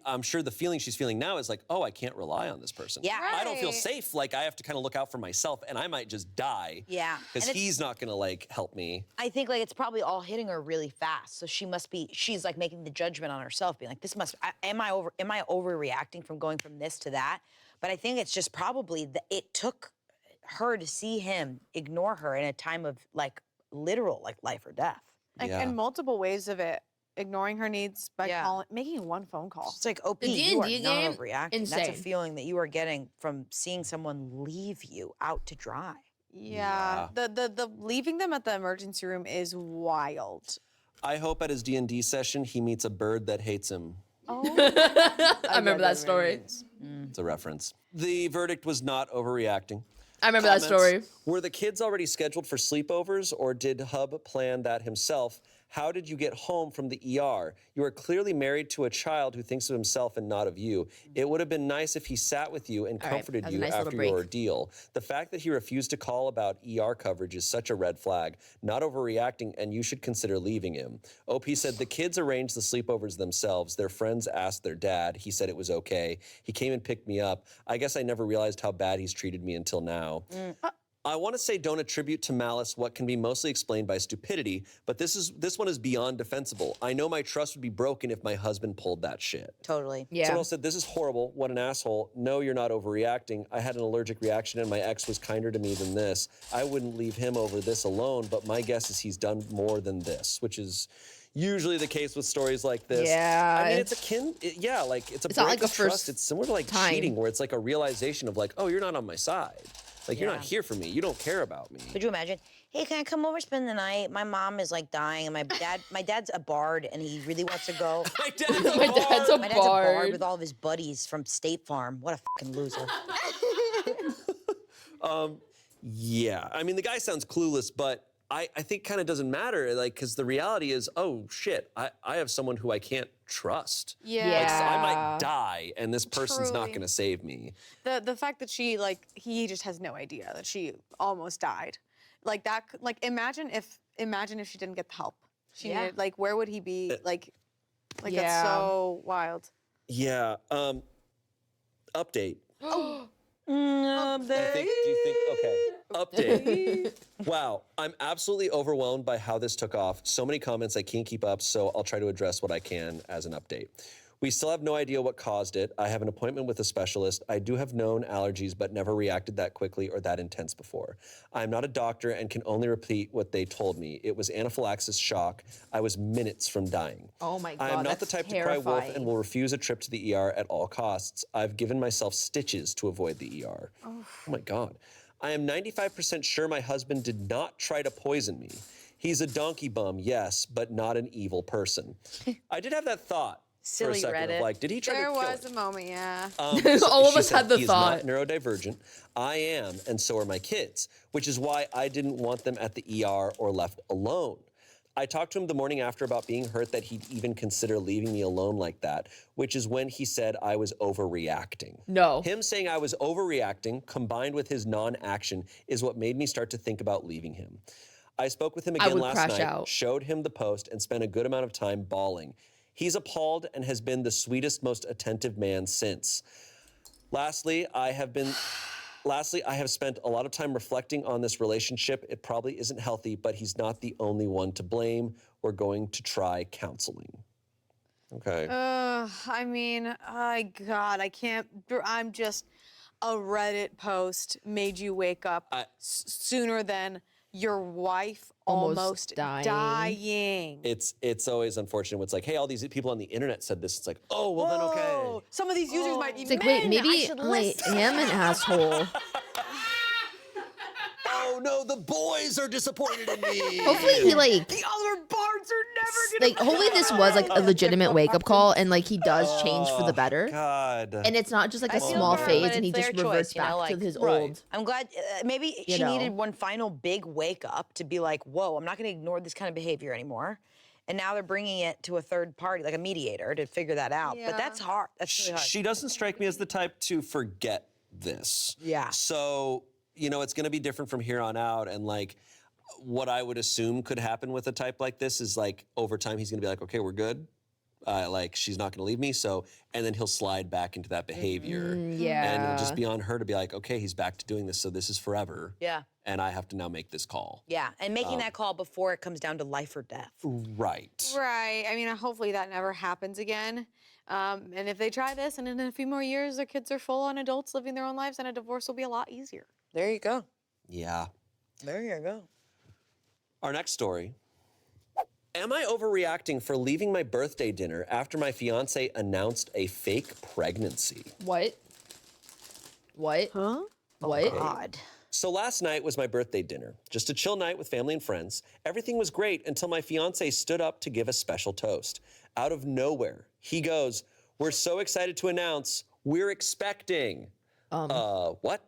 I'm sure the feeling she's feeling now is like, oh, I can't rely on this person. Yeah. I don't feel safe. Like I have to kind of look out for myself and I might just die. Yeah. Because he's not gonna like help me. I think like it's probably all hitting her really fast. So she's like making the judgment on herself, being like, am I overreacting from going from this to that? But I think it's just probably it took her to see him ignore her in a time of like literal like life or death. Like, and multiple ways of it. Ignoring her needs by making one phone call. It's like, OP, The you are D&D not game, overreacting. insane. That's a feeling that you are getting from seeing someone leave you out to dry. Yeah. The leaving them at the emergency room is wild. I hope at his D&D session he meets a bird that hates him. I remember that story. It's a reference. The verdict was not overreacting. I remember that story. Were the kids already scheduled for sleepovers, or did Hub plan that himself? How did you get home from the ER? You are clearly married to a child who thinks of himself and not of you. It would have been nice if he sat with you and All right, comforted that was a you nice little after break. your ordeal. The fact that he refused to call about ER coverage is such a red flag. Not overreacting, and you should consider leaving him. OP said the kids arranged the sleepovers themselves. Their friends asked their dad. He said it was okay. He came and picked me up. I guess I never realized how bad he's treated me until now. I want to say don't attribute to malice what can be mostly explained by stupidity, but this one is beyond defensible. I know my trust would be broken if my husband pulled that shit. Totally. Yeah. Someone else said, this is horrible. What an asshole. No, you're not overreacting. I had an allergic reaction and my ex was kinder to me than this. I wouldn't leave him over this alone, but my guess is he's done more than this, which is usually the case with stories like this. Yeah. I mean, it's akin, like, it's a It's break not like a of trust. first It's similar to like time. cheating, where it's like a realization of like, oh, you're not on my side. Like, you're not Yeah. here for me. You don't care about me. Could you imagine? Hey, can I come over spend the night? My mom is like dying, and my dad's a bard, and he really wants to go. My dad's a My dad's a My dad's a bard bard. with all of his buddies from State Farm. What a fucking loser. Yeah, I mean, the guy sounds clueless, but I think kind of doesn't matter, like, because the reality is, oh, shit, I have someone who I can't trust. Yeah. Like, I Yeah. might die, and this person's not Truly. going to save me. The fact that she he just has no idea that she almost died, like that. Like imagine if she didn't get the help she Yeah. needed. Like where would he be? Like that's Yeah. so wild. Yeah, update. Update. Do you think, okay, update. Wow, I'm absolutely overwhelmed by how this took off. So many comments, I can't keep up, so I'll try to address what I can as an update. We still have no idea what caused it. I have an appointment with a specialist. I do have known allergies, but never reacted that quickly or that intense before. I'm not a doctor and can only repeat what they told me. It was anaphylaxis shock. I was minutes from dying. Oh my I God, am not the that's type to cry wolf terrifying. and will refuse a trip to the ER at all costs. I've given myself stitches to avoid the ER. Oh my God. I am 95% sure my husband did not try to poison me. He's a donkey bum, yes, but not an evil person. I did have that thought for a Silly second Reddit. of like, did he try There to kill was him? a moment, yeah. All of She us said, had the he thought. is not neurodivergent. I am, and so are my kids, which is why I didn't want them at the ER or left alone. I talked to him the morning after about being hurt that he'd even consider leaving me alone like that, which is when he said I was overreacting. No. Him saying I was overreacting, combined with his non-action, is what made me start to think about leaving him. I spoke with him I again would last crash night, out. showed him the post, and spent a good amount of time bawling. He's appalled and has been the sweetest, most attentive man since. Lastly, I have spent a lot of time reflecting on this relationship. It probably isn't healthy, but he's not the only one to blame. We're going to try counseling. Okay. I mean, God, I can't. I'm just a Reddit post made you wake up sooner than your wife Almost almost dying. dying. It's always unfortunate when it's like, hey, all these people on the internet said this. It's like, oh, well then okay. Whoa, some of these users might be It's like, men. wait, maybe I should I listen. am an asshole. Oh no, the boys are disappointed in me. Hopefully he like The other bards are never gonna. hopefully this was like a legitimate wake up call and like he does change for the better. God. And it's not just like a I feel small for her, phase but and he it's just their reverts choice, you know, back to like- his Right. old. I'm glad maybe she know. needed one final big wake up to be like, whoa, I'm not going to ignore this kind of behavior anymore. And now they're bringing it to a third party, like a mediator, to figure that out. Yeah. But that's hard. That's really hard. She doesn't strike me as the type to forget this. Yeah. So, you know, it's going to be different from here on out. And like, what I would assume could happen with a type like this is like, over time, he's going to be like, okay, we're good. Like, she's not going to leave me. So, and then he'll slide back into that behavior. Yeah. And it'll just be on her to be like, okay, he's back to doing this. So this is forever. Yeah. And I have to now make this call. Yeah. And making that call before it comes down to life or death. Right. Right. I mean, hopefully that never happens again. And if they try this, and in a few more years, their kids are full-on adults living their own lives, then a divorce will be a lot easier. There you go. Yeah. There you go. Our next story. Am I overreacting for leaving my birthday dinner after my fiance announced a fake pregnancy? What? What? Huh? What? God. So last night was my birthday dinner. Just a chill night with family and friends. Everything was great until my fiance stood up to give a special toast. Out of nowhere, he goes, "We're so excited to announce we're expecting." What?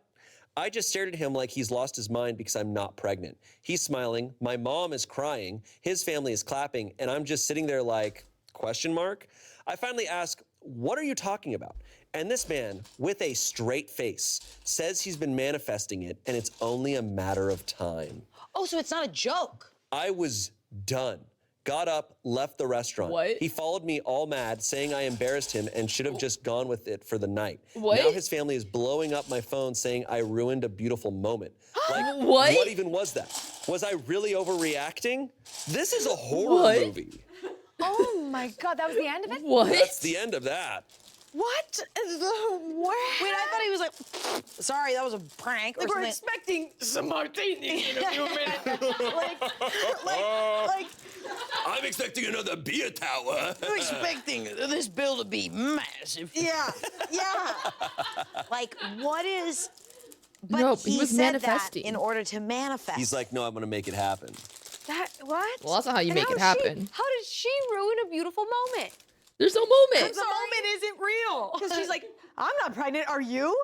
I just stared at him like he's lost his mind because I'm not pregnant. He's smiling, my mom is crying, his family is clapping, and I'm just sitting there like, question mark? I finally ask, "What are you talking about?" And this man, with a straight face, says he's been manifesting it and it's only a matter of time. Oh, so it's not a joke. I was done. Got up, left the restaurant. What? He followed me all mad, saying I embarrassed him and should have just gone with it for the night. What? Now his family is blowing up my phone saying I ruined a beautiful moment. Like, What? what even was that? Was I really overreacting? This is a horror movie. Oh my God, that was the end of it? What? That's the end of that. What? Wait, I thought he was like, sorry, that was a prank or Like, we're something. expecting some martini in a few minutes. like, I'm expecting another beer tower. I'm expecting this bill to be massive. yeah. Like, what is... But No, he was said manifesting. that in order to manifest. He's like, no, I'm gonna make it happen. That, what? Well, that's not how you And make how it did happen. How did she ruin a beautiful moment? There's no moment. The moment isn't real. Because she's like, I'm not pregnant, are you?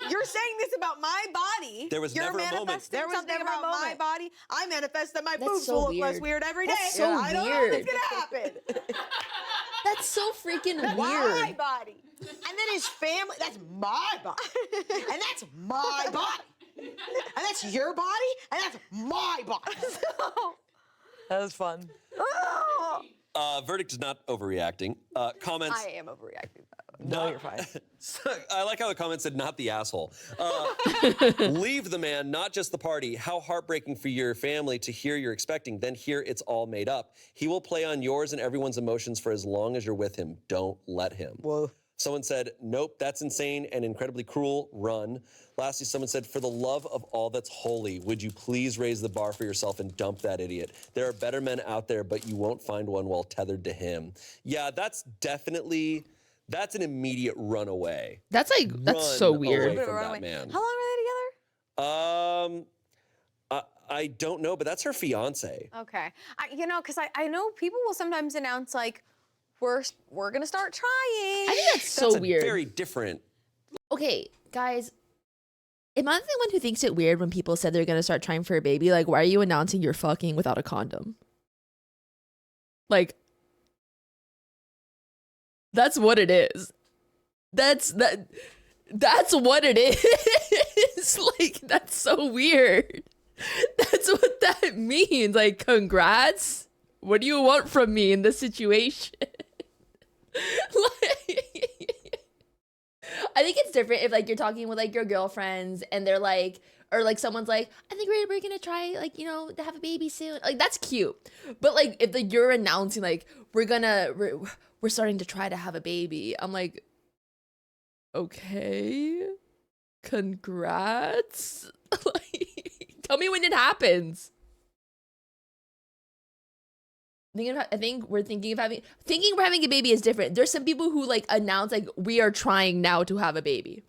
You're saying this about my body. There was You're never a moment. manifesting There was something never a about my moment. body. I manifest that my That's boobs so will look less weird. weird every day. That's so I don't know if weird. it's gonna happen. That's so freaking My weird. body. And then his family, that's my body. And that's my body. And that's your body, and that's my body. That was fun. Verdict is not overreacting. Comments. I am overreacting. No, you're fine. I like how the comment said, not the asshole. Leave the man, not just the party. How heartbreaking for your family to hear you're expecting, then hear it's all made up. He will play on yours and everyone's emotions for as long as you're with him. Don't let him. Whoa. Someone said, nope, that's insane and incredibly cruel. Run. Lastly, someone said, for the love of all that's holy, would you please raise the bar for yourself and dump that idiot? There are better men out there, but you won't find one while tethered to him. Yeah, that's definitely, that's an immediate runaway. That's so Run weird. away from that man. How long were they together? I don't know, but that's her fiance. Okay. Because I know people will sometimes announce, like, we're going to start trying. I think that's so That's a weird. very different. Okay, guys. Am I the one who thinks it weird when people said they're gonna start trying for a baby? Like, why are you announcing you're fucking without a condom? Like, that's what it is. That's what it is. Like, that's so weird. That's what that means. Like, congrats. What do you want from me in this situation? I think it's different if, like, you're talking with, like, your girlfriends and they're like, or like someone's like, I think we're gonna try, like, to have a baby soon. Like, that's cute. But like, if like you're announcing like we're starting to try to have a baby, I'm like, okay, congrats. Like, tell me when it happens. I think we're thinking we're having a baby is different. There's some people who like announce like we are trying now to have a baby.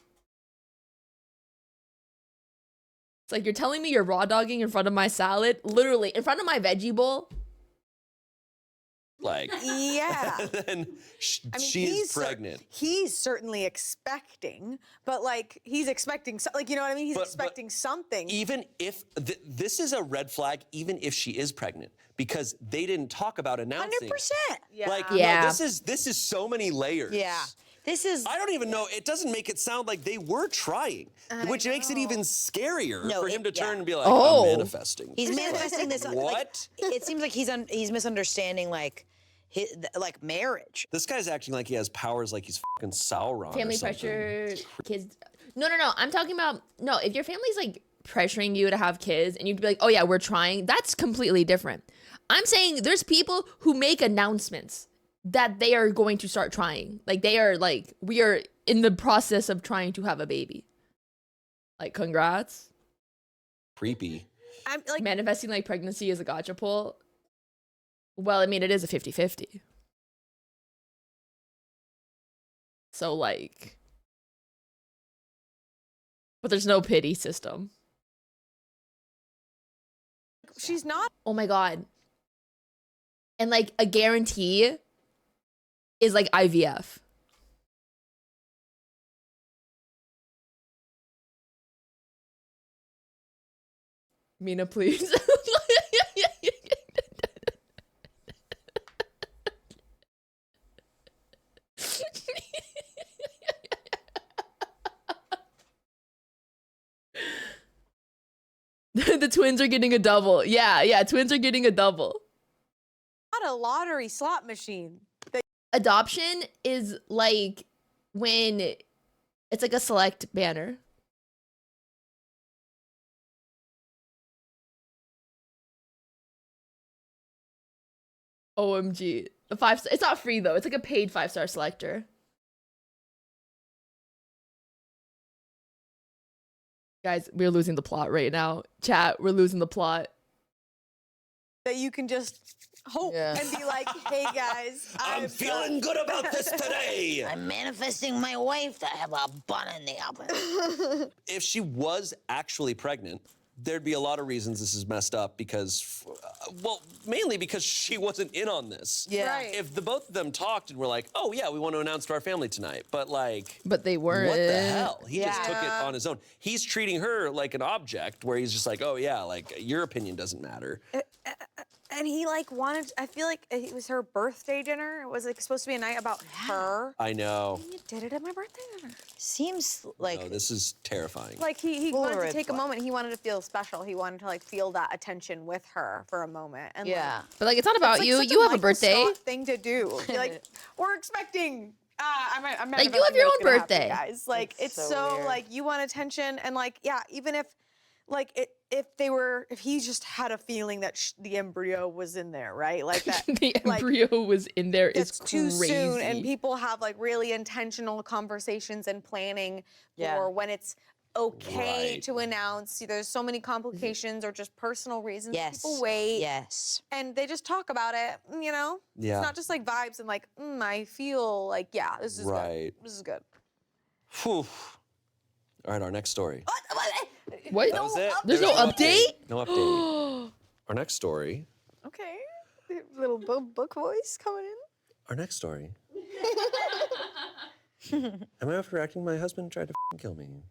It's like you're telling me you're raw dogging in front of my salad, literally in front of my veggie bowl. Like, Yeah. then I mean, she is pregnant. He's certainly expecting, but like he's expecting, like, you know what I mean? He's But expecting something. Even if this is a red flag, even if she is pregnant, because they didn't talk about announcing. 100%. Yeah. Like, Yeah. no, this is so many layers. Yeah. This is... I don't even know. It doesn't make it sound like they were trying, which makes it even scarier No, for him to yeah. turn and be like, Oh. I'm manifesting. He's manifesting this. What? Like, it seems like he's misunderstanding like marriage. This guy's acting like he has powers like he's fucking Sauron. Family or something. pressure, kids. No. I'm talking about, no, if your family's like pressuring you to have kids and you'd be like, oh yeah, we're trying, that's completely different. I'm saying there's people who make announcements that they are going to start trying. Like, they are like, we are in the process of trying to have a baby. Like, congrats. Creepy. I'm like, Manifesting like pregnancy is a gotcha pull. Well, I mean, it is a 50-50. So, like, but there's no pity system. she's not. Oh my God. And like a guarantee is like IVF. Mina, please. The twins are getting a double. Yeah, twins are getting a double. Not a lottery slot machine. Adoption is like when it's like a select banner. OMG. A 5-star. It's not free though. It's like a paid 5-star selector. Guys, we're losing the plot right now. Chat, we're losing the plot. That you can just hope and be like, hey guys, I'm feeling good about this today. I'm manifesting my wife to have a bun in the oven. If she was actually pregnant, there'd be a lot of reasons this is messed up because, well, mainly because she wasn't in on this. Yeah. Right. If the both of them talked and were like, oh yeah, we want to announce to our family tonight, but like, But they weren't. what the hell? He just Yeah. took it on his own. He's treating her like an object where he's just like, oh yeah, like your opinion doesn't matter. And he like wanted, I feel like it was her birthday dinner. It was like supposed to be a night about her. I know. And you did it at my birthday dinner. Seems like No, this is terrifying. Like he Full of wanted to red take a flag. moment. He wanted to feel special. He wanted to like feel that attention with her for a moment. And yeah. But like, it's not about like, you. such You have a Michael birthday. Scott thing to do. Be like, we're expecting. I'm Like, you have your own birthday. guys. Like That's it's so so weird. like you want attention and like yeah, even if like if he just had a feeling that the embryo was in there, right? Like that. The like, embryo was in there is it's crazy. too soon, and people have like really intentional conversations and planning Yeah. for when it's okay Right. to announce. There's so many complications or just personal reasons. Yes. People wait. Yes. And they just talk about it, you know? Yeah. It's not just like vibes and like, I feel like, yeah, this is Right. good. This is good. Whew. All right, our next story. What? That was it. There's no update? No update. Our next story. Okay. Little book voice coming in. Our next story. Am I overreacting? My husband tried to kill me.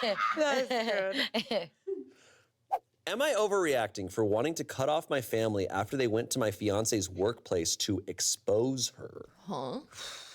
That's good. Am I overreacting for wanting to cut off my family after they went to my fiance's workplace to expose her? Huh?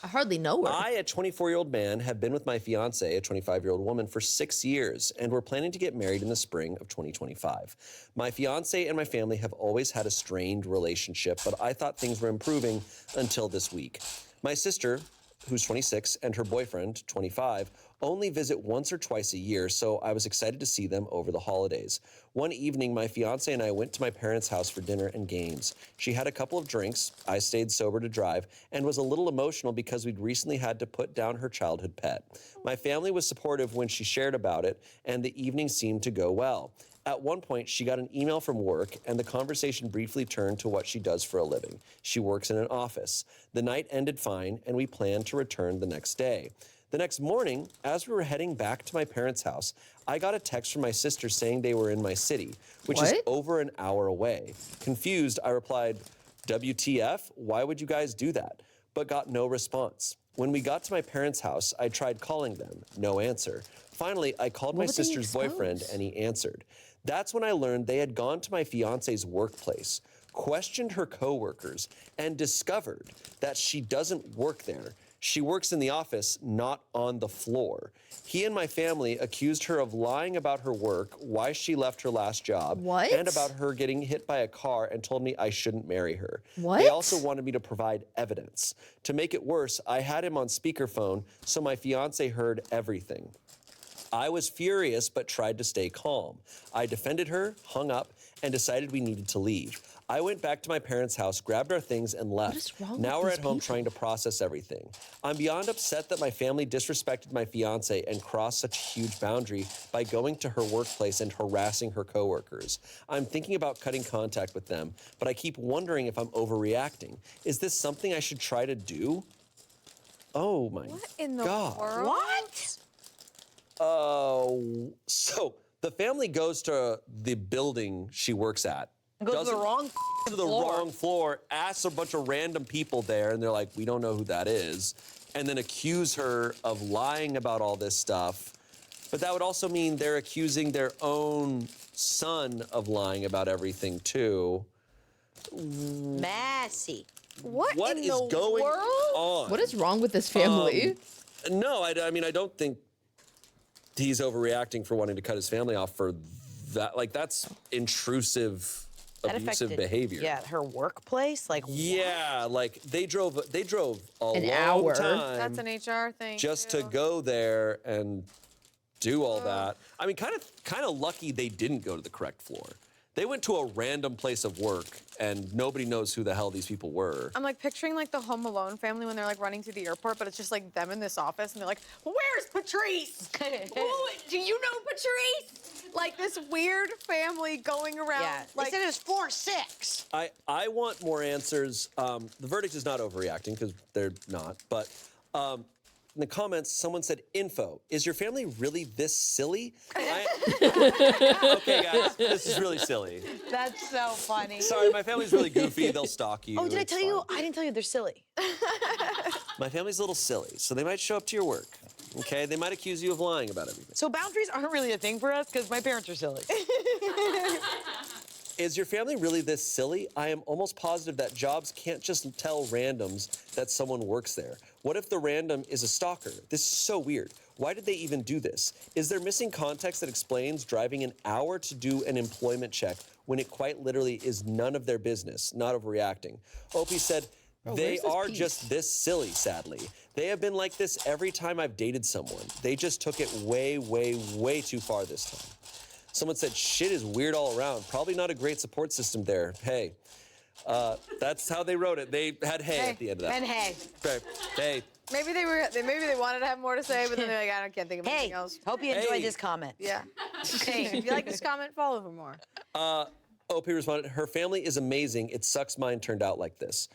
I hardly know her. I, a 24-year-old man, have been with my fiance, a 25-year-old woman, for 6 years, and we're planning to get married in the spring of 2025. My fiance and my family have always had a strained relationship, but I thought things were improving until this week. My sister, who's 26, and her boyfriend, 25, only visit once or twice a year, so I was excited to see them over the holidays. One evening, my fiance and I went to my parents' house for dinner and games. She had a couple of drinks, I stayed sober to drive, and was a little emotional because we'd recently had to put down her childhood pet. My family was supportive when she shared about it, and the evening seemed to go well. At one point, she got an email from work, and the conversation briefly turned to what she does for a living. She works in an office. The night ended fine, and we planned to return the next day. The next morning, as we were heading back to my parents' house, I got a text from my sister saying they were in my city, which is What? over an hour away. Confused, I replied, WTF? Why would you guys do that? But got no response. When we got to my parents' house, I tried calling them. No answer. Finally, I called my would they sister's boyfriend, expose? and he answered. That's when I learned they had gone to my fiance's workplace, questioned her coworkers, and discovered that she doesn't work there. She works in the office, not on the floor. He and my family accused her of lying about her work, why she left her last job, What? and about her getting hit by a car, and told me I shouldn't marry her. What? They also wanted me to provide evidence. To make it worse, I had him on speakerphone, so my fiance heard everything. I was furious but tried to stay calm. I defended her, hung up, and decided we needed to leave. I went back to my parents' house, grabbed our things, and left. is wrong Now with we're these at home people? trying to process everything. I'm beyond upset that my family disrespected my fiance and crossed such a huge boundary by going to her workplace and harassing her coworkers. I'm thinking about cutting contact with them, but I keep wondering if I'm overreacting. Is this something I should try to do? Oh my What in the God. world? What? Oh, so the family goes to the building she works at. Go to the wrong wrong floor, asks a bunch of random people there, and they're like, we don't know who that is, and then accuse her of lying about all this stuff. But that would also mean they're accusing their own son of lying about everything too. Messy. What in is the going world? on? What is wrong with this family? No, I mean, I don't think he's overreacting for wanting to cut his family off for that. Like, that's intrusive, abusive behavior. Yeah, her workplace, like Yeah, like they drove a An long hour. time That's an HR thing. just too. to go there and do all that. I mean, kind of lucky they didn't go to the correct floor. They went to a random place of work, and nobody knows who the hell these people were. I'm like picturing like the Home Alone family when they're like running through the airport, but it's just like them in this office, and they're like, "Where's Patrice? Do you know Patrice?" Like this weird family going around. Yeah, like, they said it was 4-6. I want more answers. The verdict is not overreacting because they're not. But in the comments, someone said, "Info: is your family really this silly?" Okay, guys, this is really silly. That's so funny. Sorry, my family's really goofy. They'll stalk you. Oh, did I It's tell you? fine. I didn't tell you they're silly. My family's a little silly, so they might show up to your work. Okay, they might accuse you of lying about everything. So boundaries aren't really a thing for us because my parents are silly. Is your family really this silly? I am almost positive that jobs can't just tell randoms that someone works there. What if the random is a stalker? This is so weird. Why did they even do this? Is there missing context that explains driving an hour to do an employment check when it quite literally is none of their business? Not overreacting. Opie said, they where's this are piece? just this silly, sadly. They have been like this every time I've dated someone. They just took it way, way, way too far this time. Someone said, shit is weird all around. Probably not a great support system there. Hey, that's how they wrote it. They had hey at the end of that. And hey. Okay. Hey. maybe they wanted to have more to say, but then they're like, I can't think of Hey, anything else. hope you enjoyed Hey. this comment. Yeah. Hey, if you like this comment, follow for more. OP responded, her family is amazing. It sucks mine turned out like this.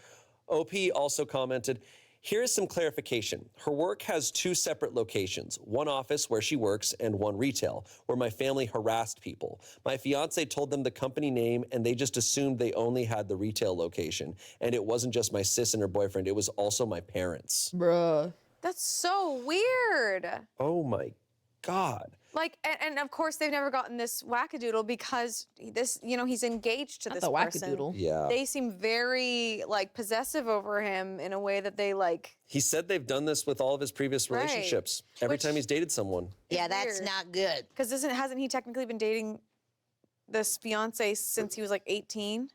OP also commented, here is some clarification. Her work has 2 separate locations, one office where she works and one retail, where my family harassed people. My fiance told them the company name and they just assumed they only had the retail location. And it wasn't just my sis and her boyfriend, it was also my parents. Bruh. That's so weird. Oh my God. Like, and of course they've never gotten this wackadoodle because this, he's engaged to Not this the person. wackadoodle. Yeah. They seem very like possessive over him in a way that they like. He said they've done this with all of his previous Right. relationships. Every Which- time he's dated someone. Yeah, that's weird. not good. Because hasn't he technically been dating this fiance since he was like 18?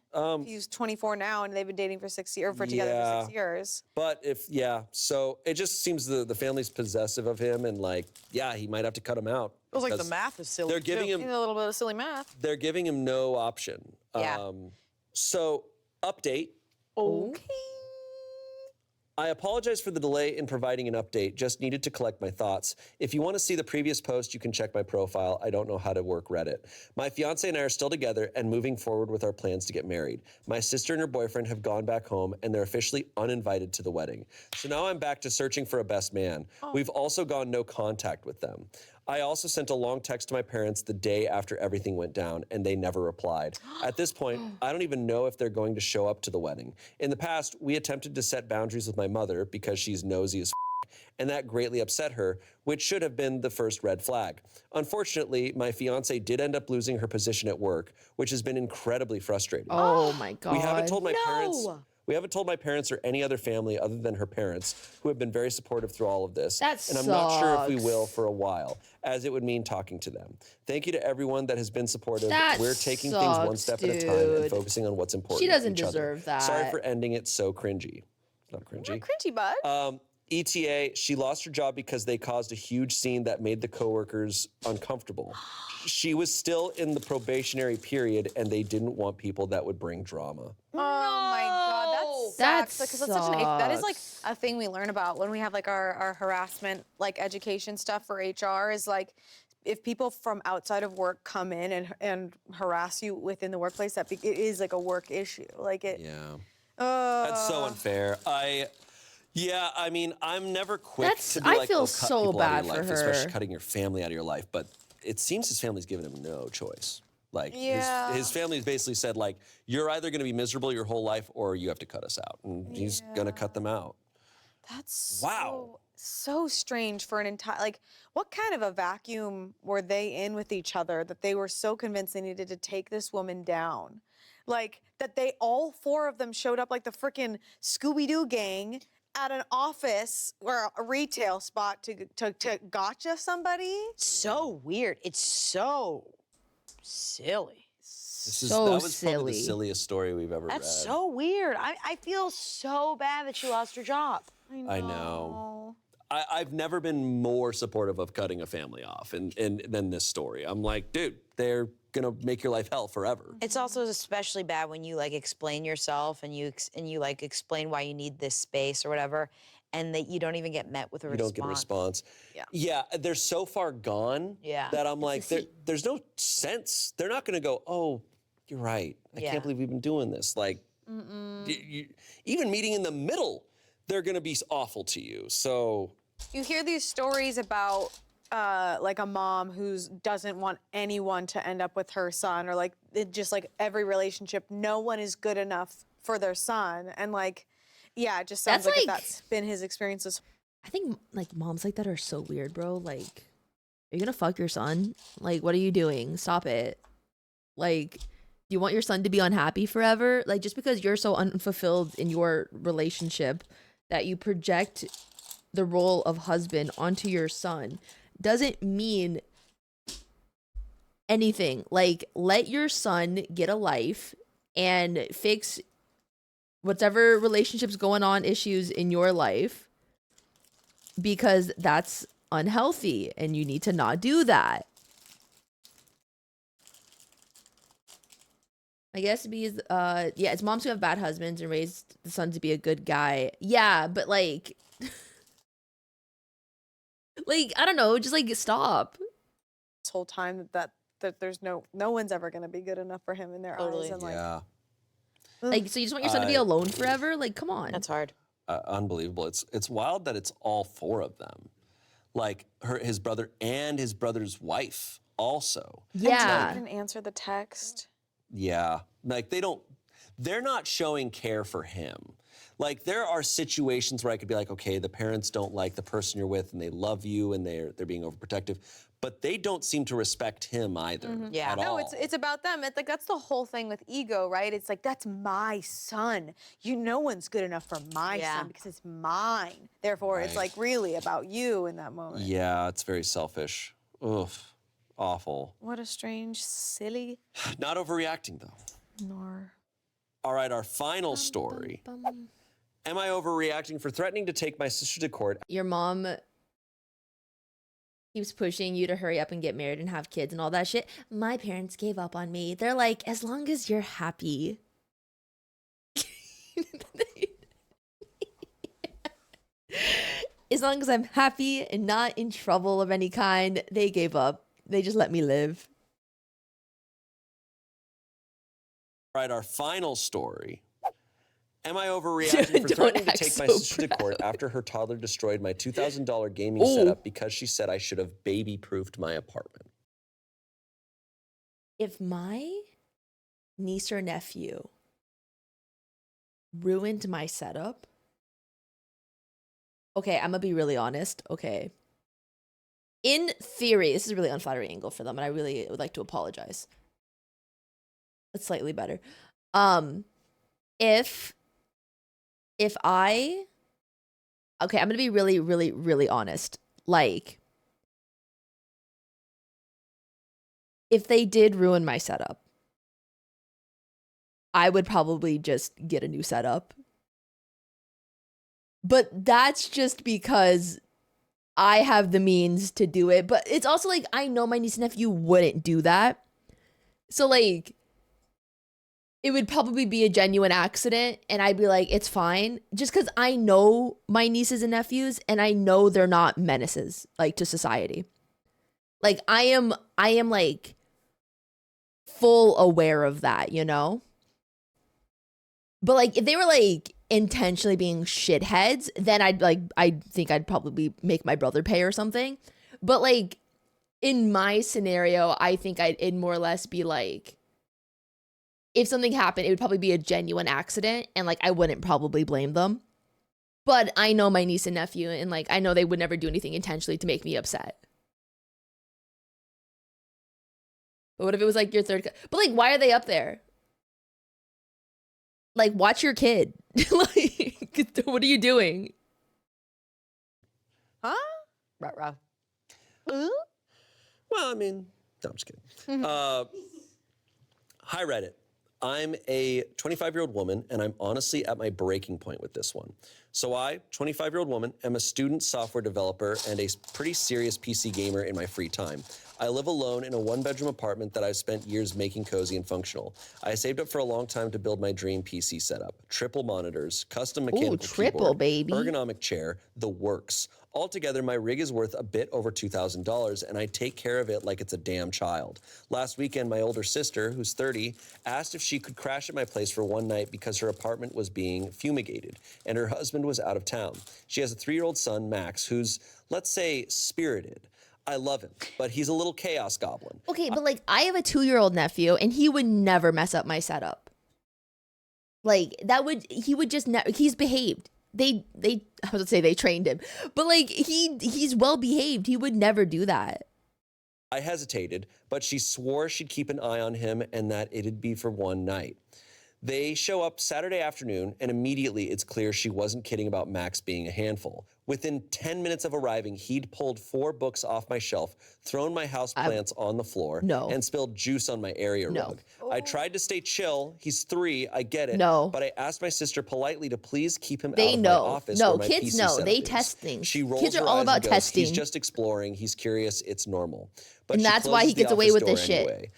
He's 24 now, and they've been dating for 6 years, together for 6 years. But so it just seems the family's possessive of him and like, yeah, he might have to cut him out. Feels like the because math is silly. They're giving He's him a little bit of silly math. they're giving him no option. Yeah. So update. Okay. I apologize for the delay in providing an update, just needed to collect my thoughts. If you want to see the previous post, you can check my profile. I don't know how to work Reddit. My fiance and I are still together and moving forward with our plans to get married. My sister and her boyfriend have gone back home and they're officially uninvited to the wedding. So now I'm back to searching for a best man. We've also gone no contact with them. I also sent a long text to my parents the day after everything went down, and they never replied. At this point, I don't even know if they're going to show up to the wedding. In the past, we attempted to set boundaries with my mother because she's nosy as and that greatly upset her, which should have been the first red flag. Unfortunately, my fiance did end up losing her position at work, which has been incredibly frustrating. Oh my God. We haven't told my No. parents. We haven't told my parents or any other family other than her parents, who have been very supportive through all of this. That and I'm not sure if we sucks. will for a while, as it would mean talking to them. Thank you to everyone that has been supportive. That We're taking things one sucks, step at a time and dude. focusing on what's important. She to doesn't each other. deserve that. Sorry for ending it so cringy. Not cringy. Cringy, bud. ETA, she lost her job because they caused a huge scene that made the coworkers uncomfortable. She was still in the probationary period and they didn't want people that would bring drama. Oh my God, That sucks. Because that's such that is like sucks. a thing we learn about when we have like our harassment like education stuff for HR is like if people from outside of work come in and harass you within the workplace, it is like a work issue. Like it. Yeah. That's so unfair. I mean, I'm never quick That's- to be I like, feel cut so people out of bad your for life, her. especially cutting your family out of your life. But it seems his family's given him no choice. Like Yeah. his family's basically said like, you're either going to be miserable your whole life or you have to cut us out. And he's going to cut them out. That's Wow. so strange for an entire, like, what kind of a vacuum were they in with each other that they were so convinced they needed to take this woman down? Like, that they, all four of them showed up like the freaking Scooby-Doo gang at an office or a retail spot to gotcha somebody? So weird. It's so silly. So that was probably silly. the silliest story we've ever read. That's so weird. I feel so bad that she lost her job. I know. I've never been more supportive of cutting a family off and than this story. I'm like, dude, they're gonna make your life hell forever. It's also especially bad when you like explain yourself and you like explain why you need this space or whatever, and that you don't even get met with a response. You don't get a response. Yeah. Yeah, they're so far gone Yeah. that I'm like, there's no sense. They're not gonna go, oh, you're right. I Yeah. can't believe we've been doing this. Like, even meeting in the middle, they're gonna be awful to you. So You hear these stories about like a mom who doesn't want anyone to end up with her son, or like just like every relationship, no one is good enough for their son, and like, yeah, it just sounds That's like like- that's been his experiences. I think like moms like that are so weird, bro. Like, are you gonna fuck your son? Like, what are you doing? Stop it. Like, do you want your son to be unhappy forever? Like, just because you're so unfulfilled in your relationship that you project the role of husband onto your son doesn't mean anything. Like, let your son get a life and fix whatever relationships going on, issues in your life, because that's unhealthy and you need to not do that. I guess because yeah, it's moms who have bad husbands and raised the son to be a good guy. Yeah, but like like I don't know, just like stop. This whole time that there's no one's ever gonna be good enough for him in their Totally. eyes, and like, yeah, Like, so you just want your son to be alone forever? Like, come on. That's hard. unbelievable. It's wild that it's all four of them, like his brother and his brother's wife also. and Yeah. didn't answer the text. Yeah, like they're not showing care for him. Like there are situations where I could be like, okay, the parents don't like the person you're with and they love you and they're being overprotective, but they don't seem to respect him either. Yeah. At No, all. it's about them. It's like, that's the whole thing with ego, right? It's like, that's my son. No one's good enough for my Yeah. son because it's mine. Therefore, it's Right. like really about you in that moment. Yeah, it's very selfish. Oof, awful. What a strange, silly, Not overreacting though. nor. All right, our final story. Am I overreacting for threatening to take my sister to court? Your mom keeps pushing you to hurry up and get married and have kids and all that shit. My parents gave up on me. They're like, as long as you're happy. As long as I'm happy and not in trouble of any kind, they gave up. They just let me live. All right, our final story. Am I overreacting for Don't threatening to act take my so sister to court after her toddler destroyed my $2,000 gaming Ooh. setup because she said I should have baby-proofed my apartment? If my niece or nephew ruined my setup, okay, I'm gonna be really honest. Okay. In theory, this is a really unflattering angle for them, and I really would like to apologize. It's slightly better. If I, okay, I'm gonna be really, really, really honest. Like, if they did ruin my setup, I would probably just get a new setup. But that's just because I have the means to do it. But it's also like, I know my niece and nephew wouldn't do that. So like, it would probably be a genuine accident and I'd be like, it's fine. Just because I know my nieces and nephews and I know they're not menaces like to society. Like I am like full aware of that, you know? But like if they were like intentionally being shitheads, then I think I'd probably make my brother pay or something. But like in my scenario, I think it'd more or less be like, if something happened, it would probably be a genuine accident, and like I wouldn't probably blame them. But I know my niece and nephew, and like I know they would never do anything intentionally to make me upset. But what if it was like your third? But like, why are they up there? Like, watch your kid. Like, what are you doing? Huh? Ruh-roh. Well, I mean, no, I'm just kidding. Hi, Reddit. I'm a 25-year-old woman, and I'm honestly at my breaking point with this one. So I, 25-year-old woman, am a student software developer and a pretty serious PC gamer in my free time. I live alone in a one-bedroom apartment that I've spent years making cozy and functional. I saved up for a long time to build my dream PC setup. Triple monitors, custom mechanical triple, keyboard, baby. ergonomic chair, the works. Altogether, my rig is worth a bit over $2,000, and I take care of it like it's a damn child. Last weekend, my older sister, who's 30, asked if she could crash at my place for one night because her apartment was being fumigated, and her husband was out of town. She has a 3-year-old son, Max, who's, let's say, spirited. I love him, but he's a little chaos goblin. Okay, but like I have a 2-year-old nephew, and he would never mess up my setup. Like he would just he's behaved. I was gonna say they trained him, but like he's well behaved. He would never do that. I hesitated, but she swore she'd keep an eye on him and that it'd be for one night. They show up Saturday afternoon, and immediately it's clear she wasn't kidding about Max being a handful. Within 10 minutes of arriving, he'd pulled 4 books off my shelf, thrown my houseplants on the floor, and spilled juice on my area rug. I tried to stay chill. He's 3, I get it. But I asked my sister politely to please keep him out of my office where my kids PC know. setup They is. test things. She rolls Kids are her all eyes about and goes, testing. He's just exploring. He's curious. It's normal. But And she that's why he closes the gets away office with door this shit. anyway.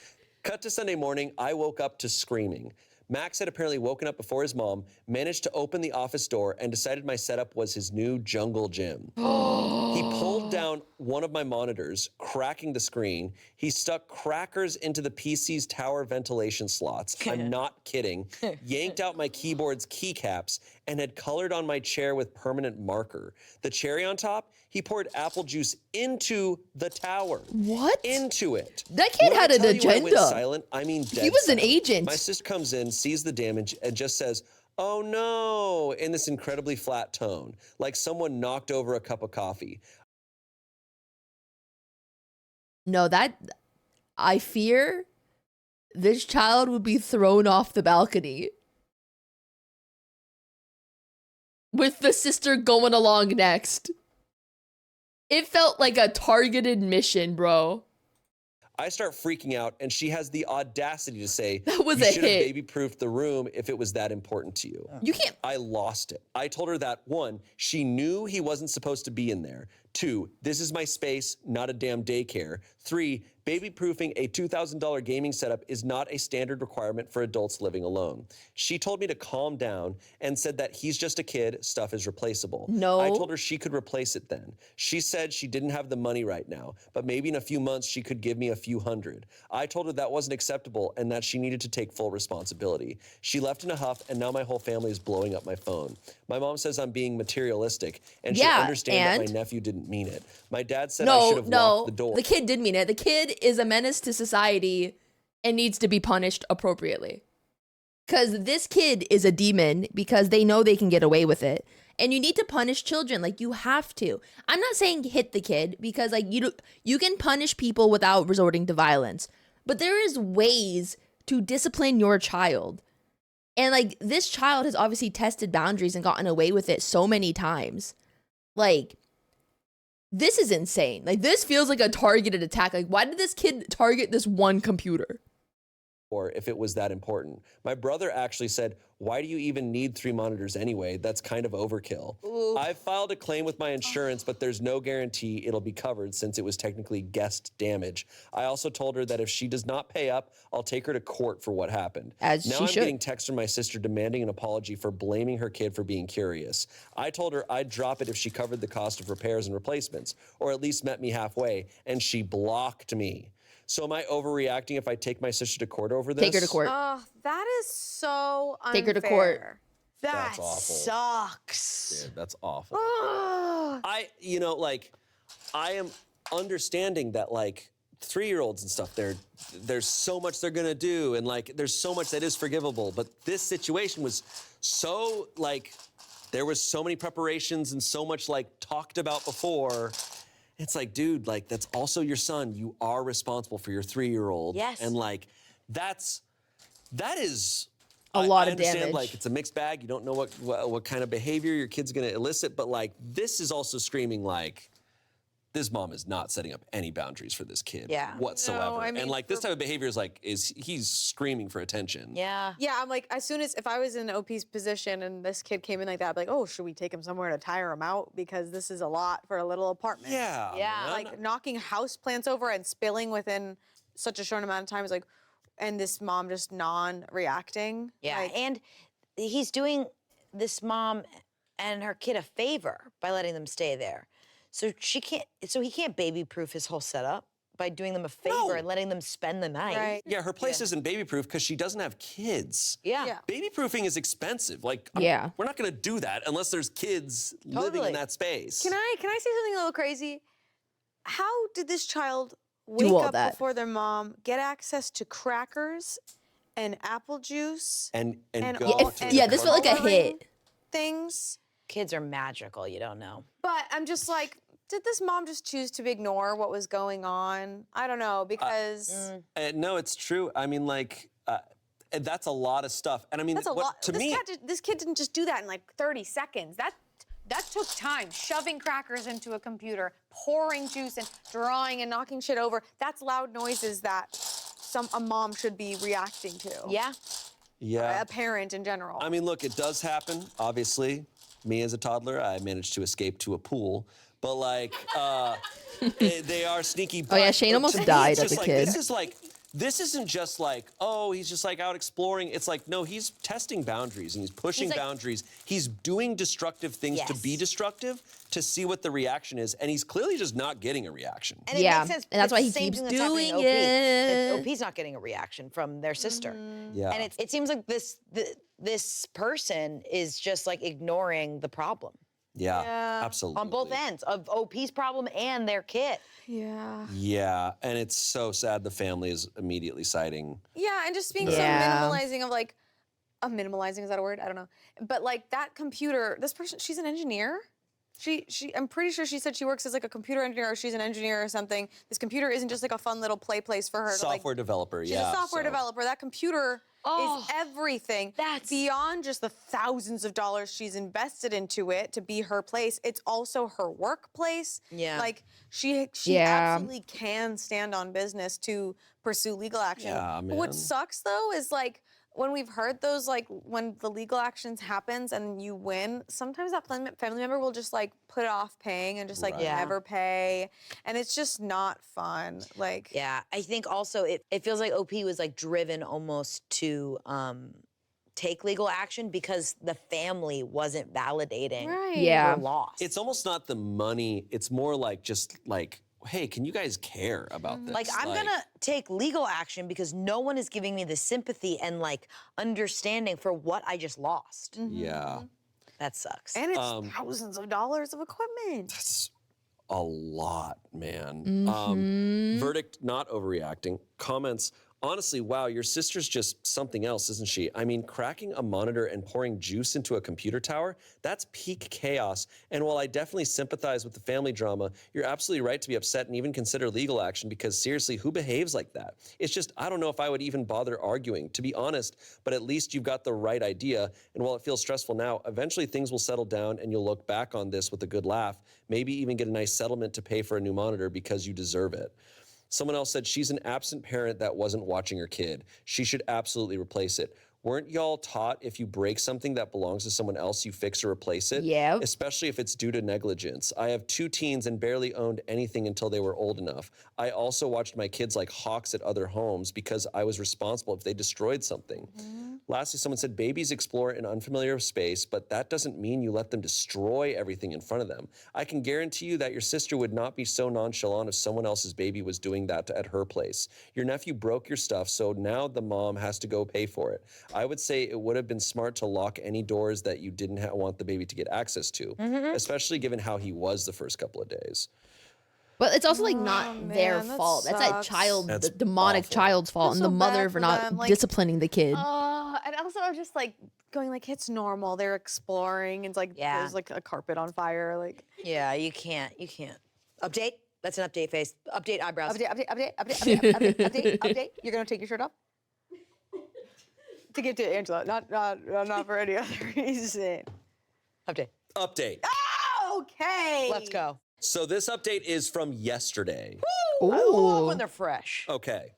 Cut to Sunday morning, I woke up to screaming. Max had apparently woken up before his mom, managed to open the office door, and decided my setup was his new jungle gym. He pulled down one of my monitors, cracking the screen. He stuck crackers into the PC's tower ventilation slots. I'm not kidding. Yanked out my keyboard's keycaps and had colored on my chair with permanent marker. The cherry on top, he poured apple juice into the tower. What? Into it. That kid had an When I went agenda. silent, I mean dead He was an silent. agent. My sister comes in, sees the damage, and just says, "Oh no," in this incredibly flat tone, like someone knocked over a cup of coffee. No, I fear this child would be thrown off the balcony. With the sister going along next. It felt like a targeted mission, bro. I start freaking out, and she has the audacity to say, That was "You a should have hit. baby-proofed the room if it was that important to you." You can't. I lost it. I told her that, 1, she knew he wasn't supposed to be in there. 2, this is my space, not a damn daycare. 3, baby-proofing a $2,000 gaming setup is not a standard requirement for adults living alone. She told me to calm down and said that he's just a kid, stuff is replaceable. No. I told her she could replace it then. She said she didn't have the money right now, but maybe in a few months she could give me a few hundred. I told her that wasn't acceptable and that she needed to take full responsibility. She left in a huff, and now my whole family is blowing up my phone. My mom says I'm being materialistic, and she understands that my nephew didn't mean it. My dad said I should have locked the door. The kid did mean it. The kid is a menace to society and needs to be punished appropriately. Because this kid is a demon because they know they can get away with it. And you need to punish children. Like, you have to. I'm not saying hit the kid because, like, you can punish people without resorting to violence. But there is ways to discipline your child. And, like, this child has obviously tested boundaries and gotten away with it so many times. Like, this is insane. Like, this feels like a targeted attack. Like, why did this kid target this one computer? Or if it was that important. My brother actually said, "Why do you even need 3 monitors anyway? That's kind of overkill." I've filed a claim with my insurance, but there's no guarantee it'll be covered since it was technically guest damage. I also told her that if she does not pay up, I'll take her to court for what happened. As now she I'm should. getting texts from my sister demanding an apology for blaming her kid for being curious. I told her I'd drop it if she covered the cost of repairs and replacements, or at least met me halfway, and she blocked me. So am I overreacting if I take my sister to court over this? Take her to court. Oh, that is so unfair. Take her to court. That That's awful. sucks. Yeah, that's awful. Ugh. I am understanding that like 3-year-olds and stuff, there's so much they're gonna do, and like there's so much that is forgivable. But this situation was so like there was so many preparations and so much like talked about before. It's like, dude, like that's also your son. You are responsible for your 3-year-old. Yes. And like that is A lot I of understand, damage. like it's a mixed bag. You don't know what kind of behavior your kid's gonna elicit, but like this is also screaming like this mom is not setting up any boundaries for this kid whatsoever. No, I mean, and like this type of behavior is he's screaming for attention. Yeah. Yeah, I'm like, as soon as, if I was in OP's position and this kid came in like that, I'd be like, oh, should we take him somewhere to tire him out? Because this is a lot for a little apartment. Yeah. Yeah. man. Like knocking house plants over and spilling within such a short amount of time is like, and this mom just non-reacting. Yeah, Like, and he's doing this mom and her kid a favor by letting them stay there. So he can't baby-proof his whole setup by doing them a favor No. and letting them spend the night. Right. Yeah, her place isn't baby-proof because she doesn't have kids. Yeah. Yeah. Baby-proofing is expensive. Like, Yeah. we're not gonna do that unless there's kids living Totally. in that space. Can I say something a little crazy? How did this child Do wake all up that. before their mom, get access to crackers and apple juice and and go all- to and the Yeah, this felt like a coloring hit. things? Kids are magical, you don't know. But I'm just like, did this mom just choose to ignore what was going on? I don't know, because No, it's true. I mean, like, that's a lot of stuff. And I mean, that's a what, lot. to This, me, this kid didn't just do that in like 30 seconds. That took time. Shoving crackers into a computer, pouring juice and drawing and knocking shit over. That's loud noises that a mom should be reacting to. Yeah. yeah. A parent in general. I mean, look, it does happen. Obviously, me as a toddler, I managed to escape to a pool. But like, they are sneaky. Oh, yeah, but Shane to almost me, died it's as just a like, kid. This isn't just like, oh, he's just like out exploring. It's like, no, he's testing boundaries and he's pushing He's like- boundaries. He's doing destructive things to be Yes. destructive to see what the reaction is. And he's clearly just not getting a reaction. And it Yeah, makes sense. and that's It's why the he same keeps thing that's happening doing to OP. it. OP's not getting a reaction from their sister. Yeah. And it seems like this person is just like ignoring the problem Yeah, absolutely. on both ends of OP's problem and their kid. yeah. Yeah, and it's so sad the family is immediately citing. Yeah, and just being Yeah. so minimalizing of like, minimalizing, is that a word? I don't know. But like that computer, this person, she's an engineer. I'm pretty sure she said she works as like a computer engineer or she's an engineer or something. This computer isn't just like a fun little play place for her. Software to, like, developer, she's yeah. a software so- developer. That computer Oh, is everything. that's- beyond just the thousands of dollars she's invested into it to be her place. It's also her workplace. Yeah. Like she Yeah. absolutely can stand on business to pursue legal action. Yeah, But what man. sucks though is like when we've heard those, like when the legal actions happens and you win, sometimes that family member will just like put off paying and just like Right. Yeah. never pay. And it's just not fun. Like, Yeah, I think also it feels like OP was like driven almost to take legal action because the family wasn't validating right. Yeah. her loss. It's almost not the money. It's more like just like, hey, can you guys care about this? like I'm gonna take legal action because no one is giving me the sympathy and like understanding for what I just lost. Yeah, That sucks. And it's thousands of dollars of equipment. it's a lot, man. Mm-hmm. Verdict: not overreacting. Comments: honestly, wow, your sister's just something else, isn't she? I mean, cracking a monitor and pouring juice into a computer tower, that's peak chaos. And while I definitely sympathize with the family drama, you're absolutely right to be upset and even consider legal action because seriously, who behaves like that? It's just, I don't know if I would even bother arguing, to be honest, but at least you've got the right idea. And while it feels stressful now, eventually things will settle down and you'll look back on this with a good laugh, maybe even get a nice settlement to pay for a new monitor because you deserve it. Someone else said she's an absent parent that wasn't watching her kid. She should absolutely replace it. Weren't y'all taught if you break something that belongs to someone else, you fix or replace it? Yep. Especially if it's due to negligence. I have 2 teens and barely owned anything until they were old enough. I also watched my kids like hawks at other homes because I was responsible if they destroyed something. Lastly, someone said babies explore an unfamiliar space, but that doesn't mean you let them destroy everything in front of them. I can guarantee you that your sister would not be so nonchalant if someone else's baby was doing that at her place. Your nephew broke your stuff, so now the mom has to go pay for it. I would say it would have been smart to lock any doors that you didn't want the baby to get access to, especially given how he was the first couple of days. But it's also like not their man, that fault. That's that sucks. child, That's the demonic awful. child's fault, Feel and the so mother bad for for not them, like- disciplining the kid. And also I'm just like going like it's normal. They're exploring. It's like Yeah. there's like a carpet on fire. Like Yeah, you can't. Update? That's an update face. Update eyebrows. update. You're gonna take your shirt off to give to Angela, not for any other reason. Update. Update. Okay. Let's go. So this update is from yesterday. I love Ooh. when they're fresh. Okay.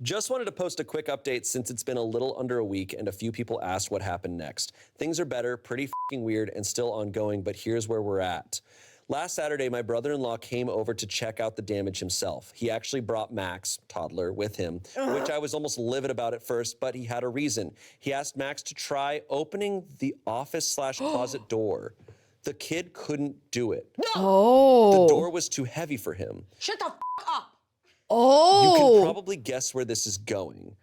Just wanted to post a quick update since it's been a little under a week and a few people asked what happened next. Things are better, pretty fucking weird and still ongoing, but here's where we're at. Last Saturday, my brother-in-law came over to check out the damage himself. He actually brought Max, Toddler, with him, which I was almost livid about at first, but he had a reason. He asked Max to try opening the office/closet door. The kid couldn't do it. Oh. The door was too heavy for him. Shut the up. Oh. You can probably guess where this is going.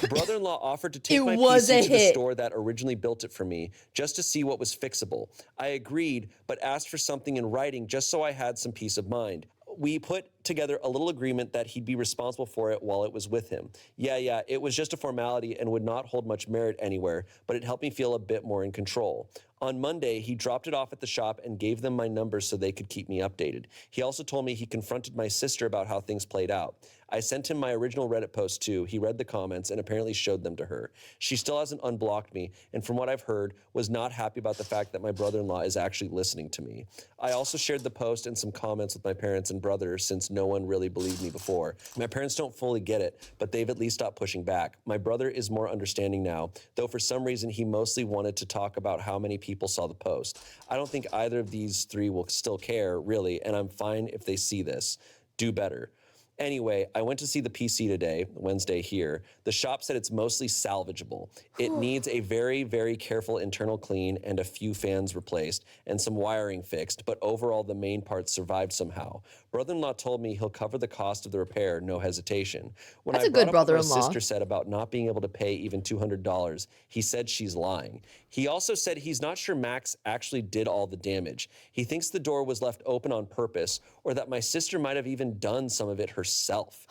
Brother-in-law offered to take It my was a PC to the hit. store that originally built it for me, just to see what was fixable. I agreed, but asked for something in writing just so I had some peace of mind. We put together a little agreement that he'd be responsible for it while it was with him. Yeah, it was just a formality and would not hold much merit anywhere, but it helped me feel a bit more in control. On Monday, he dropped it off at the shop and gave them my number so they could keep me updated. He also told me he confronted my sister about how things played out. I sent him my original Reddit post too. He read the comments and apparently showed them to her. She still hasn't unblocked me, and from what I've heard, was not happy about the fact that my brother-in-law is actually listening to me. I also shared the post and some comments with my parents and brother since no one really believed me before. My parents don't fully get it, but they've at least stopped pushing back. My brother is more understanding now, though for some reason he mostly wanted to talk about how many people saw the post. I don't think either of these three will still care, really, and I'm fine if they see this. Do better. Anyway, I went to see the PC today, Wednesday here. The shop said it's mostly salvageable. It needs a very, very careful internal clean and a few fans replaced and some wiring fixed, but overall the main parts survived somehow. Brother-in-law told me he'll cover the cost of the repair, no hesitation. When That's I a brought good up what my brother-in-law. sister said about not being able to pay even $200, he said she's lying. He also said he's not sure Max actually did all the damage. He thinks the door was left open on purpose or that my sister might have even done some of it herself.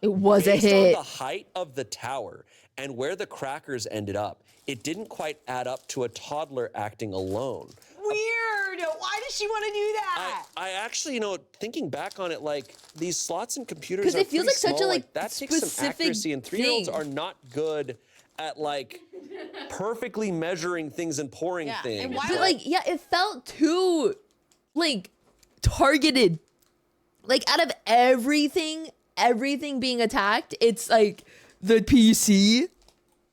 It was a Based hit. on the height of the tower and where the crackers ended up, it didn't quite add up to a toddler acting alone. Weird. Why does she want to do that? I actually, thinking back on it, like these slots in computers 'Cause are it feels pretty like such a, small, like, that takes some specific accuracy, and 3-year-olds thing. are not good at like perfectly measuring things and pouring Yeah, things. and why But like, yeah, it felt too like targeted. Like out of everything being attacked, it's like the PC.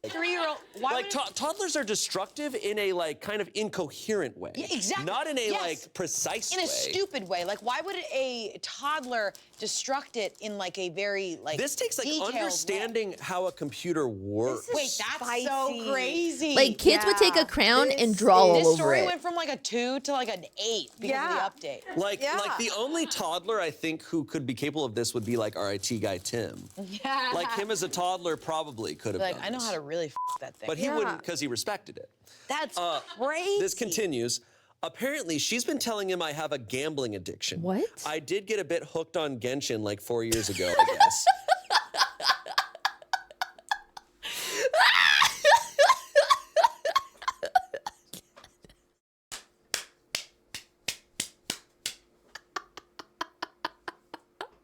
3-year-old. Why Like would toddlers are destructive in a like kind of incoherent way. Yeah, exactly. Not in a Yes. like precise in way. a stupid way? Like, why would a toddler destruct it in like a very like This takes like detailed way? understanding how a computer works. is Wait, that's Spicy. so crazy. Like kids would take a Yeah, crown and this draw all this over story it. went from like a 2 to like an 8 because Yeah. of the update. Like Yeah. the only toddler I think who could be capable of this would be like our IT guy Tim. Yeah. Like him as a toddler probably could have Like, done I know this. how to really that thing. But he Yeah. wouldn't because he respected it. That's crazy. This continues. Apparently, she's been telling him I have a gambling addiction. What? I did get a bit hooked on Genshin like 4 years ago, I guess.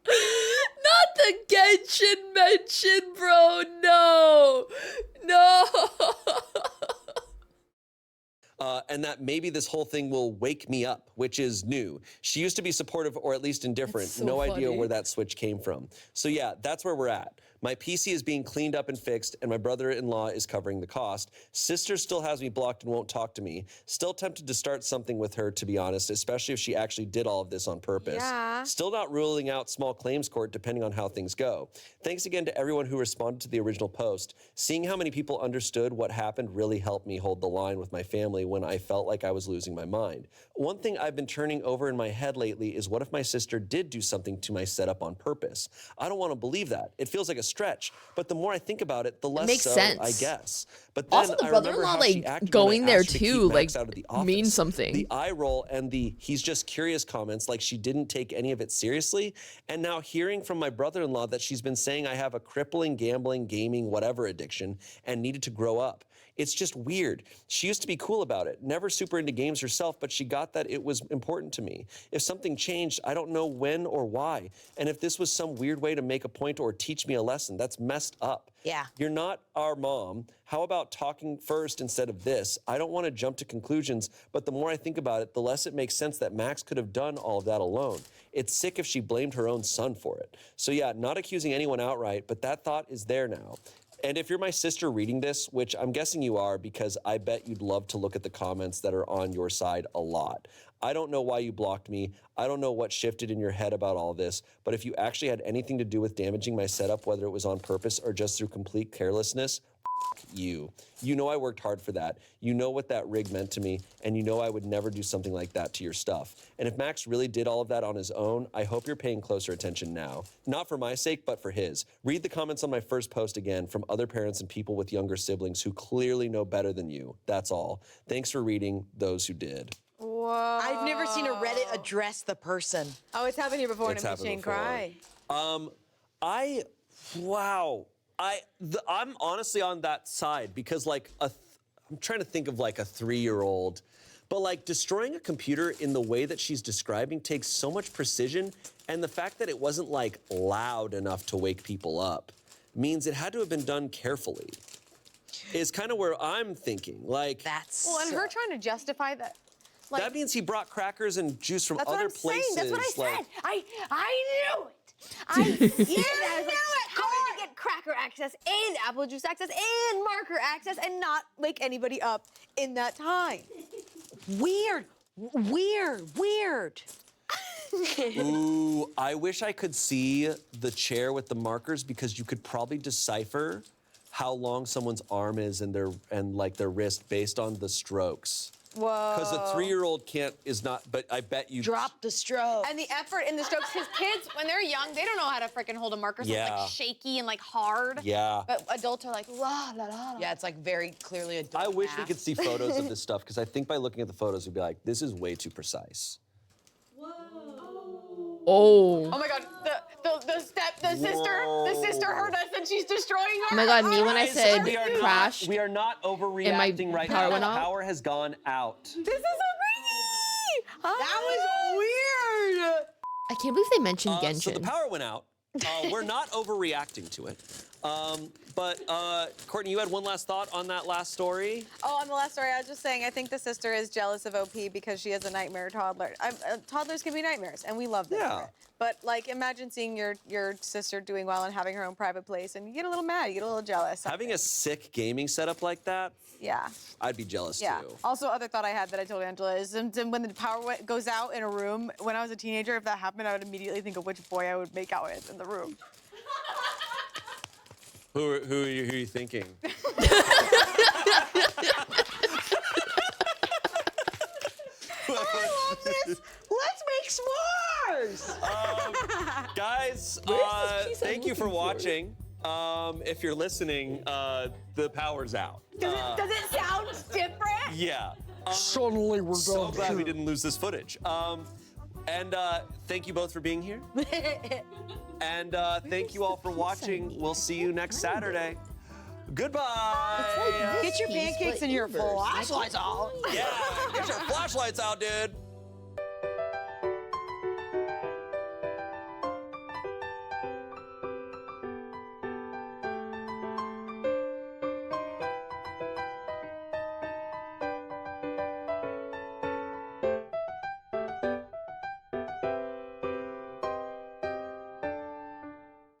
Not the Genshin mention, bro. No. And that maybe this whole thing will wake me up, which is new. She used to be supportive or at least indifferent. That's so No idea funny. where that switch came from. So yeah, that's where we're at. My PC is being cleaned up and fixed, and my brother-in-law is covering the cost. Sister still has me blocked and won't talk to me. Still tempted to start something with her, to be honest, especially if she actually did all of this on purpose. Yeah. Still not ruling out small claims court depending on how things go. Thanks again to everyone who responded to the original post. Seeing how many people understood what happened really helped me hold the line with my family when I felt like I was losing my mind. One thing I've been turning over in my head lately is what if my sister did do something to my setup on purpose? I don't want to believe that. It feels like a stretch. But the more I think about it, the less makes so, sense. I guess. But then Also, the I remember brother-in-law, how she like, acted going when I there asked her to keep too, Max like, out of the office. means something. The eye roll and the he's just curious comments, like she didn't take any of it seriously. And now hearing from my brother-in-law that she's been saying I have a crippling gambling, gaming, whatever addiction and needed to grow up. It's just weird. She used to be cool about it, never super into games herself, but she got that it was important to me. If something changed, I don't know when or why. And if this was some weird way to make a point or teach me a lesson, that's messed up. Yeah. You're not our mom. How about talking first instead of this? I don't want to jump to conclusions, but the more I think about it, the less it makes sense that Max could have done all of that alone. It's sick if she blamed her own son for it. So yeah, not accusing anyone outright, but that thought is there now. And if you're my sister reading this, which I'm guessing you are because I bet you'd love to look at the comments that are on your side a lot. I don't know why you blocked me. I don't know what shifted in your head about all this, but if you actually had anything to do with damaging my setup, whether it was on purpose or just through complete carelessness, you. You know I worked hard for that. You know what that rig meant to me, and you know I would never do something like that to your stuff. And if Max really did all of that on his own, I hope you're paying closer attention now. Not for my sake, but for his. Read the comments on my first post again from other parents and people with younger siblings who clearly know better than you. That's all. Thanks for reading those who did. Whoa. I've never seen a Reddit address the person. Oh, it's happened here before, It's and it made happened Shane before. cry. Wow. I'm honestly on that side because like I'm trying to think of like a 3-year-old, but like destroying a computer in the way that she's describing takes so much precision, and the fact that it wasn't like loud enough to wake people up means it had to have been done carefully. Is kind of where I'm thinking. Like That's Well, and her trying to justify that. Like, that means he brought crackers and juice from that's other what I'm places. saying. That's what I like, said. I knew it. I knew it. I was like, how did you get cracker access and apple juice access and marker access and not wake anybody up in that time? weird. Ooh, I wish I could see the chair with the markers because you could probably decipher how long someone's arm is and their wrist based on the strokes. Whoa. Because a 3-year-old is not, but I bet you. Drop the stroke. And the effort in the strokes, because kids, when they're young, they don't know how to freaking hold a marker, so it's Yeah. like shaky and like hard. Yeah. But adults are like, la la la. Yeah, it's like very clearly adult. I wish we math. could see photos of this stuff because I think by looking at the photos, we'd be like, this is way too precise. Oh. Oh my god, the sister heard us and she's destroying Oh our my god, me when I Guys, said we are crashed. we are not overreacting right power now. went The out? power has gone out. This is so crazy! That was weird. I can't believe they mentioned Genshin. So the power went out. We're not overreacting to it. But Courtney, you had one last thought on that last story? Oh, on the last story, I was just saying, I think the sister is jealous of OP because she has a nightmare toddler. Toddlers can be nightmares, and we love them. Yeah. For it. But like, imagine seeing your sister doing well and having her own private place, and you get a little mad, you get a little jealous. Having a sick gaming setup like that, Yeah. I'd be jealous Yeah. too. Also, other thought I had that I told Angela is when the power goes out in a room, when I was a teenager, if that happened, I would immediately think of which boy I would make out with in the room. Who are you thinking? I love this. Let's make s'mores. Guys, piece I'm thank you for looking for? watching. If you're listening, the power's out. Does it sound different? Yeah. Suddenly we're So done. glad we didn't lose this footage. And thank you both for being here. And thank you all for watching. We'll see you next Saturday. Goodbye. Get your pancakes and your flashlights out. Yeah, get your flashlights out, dude.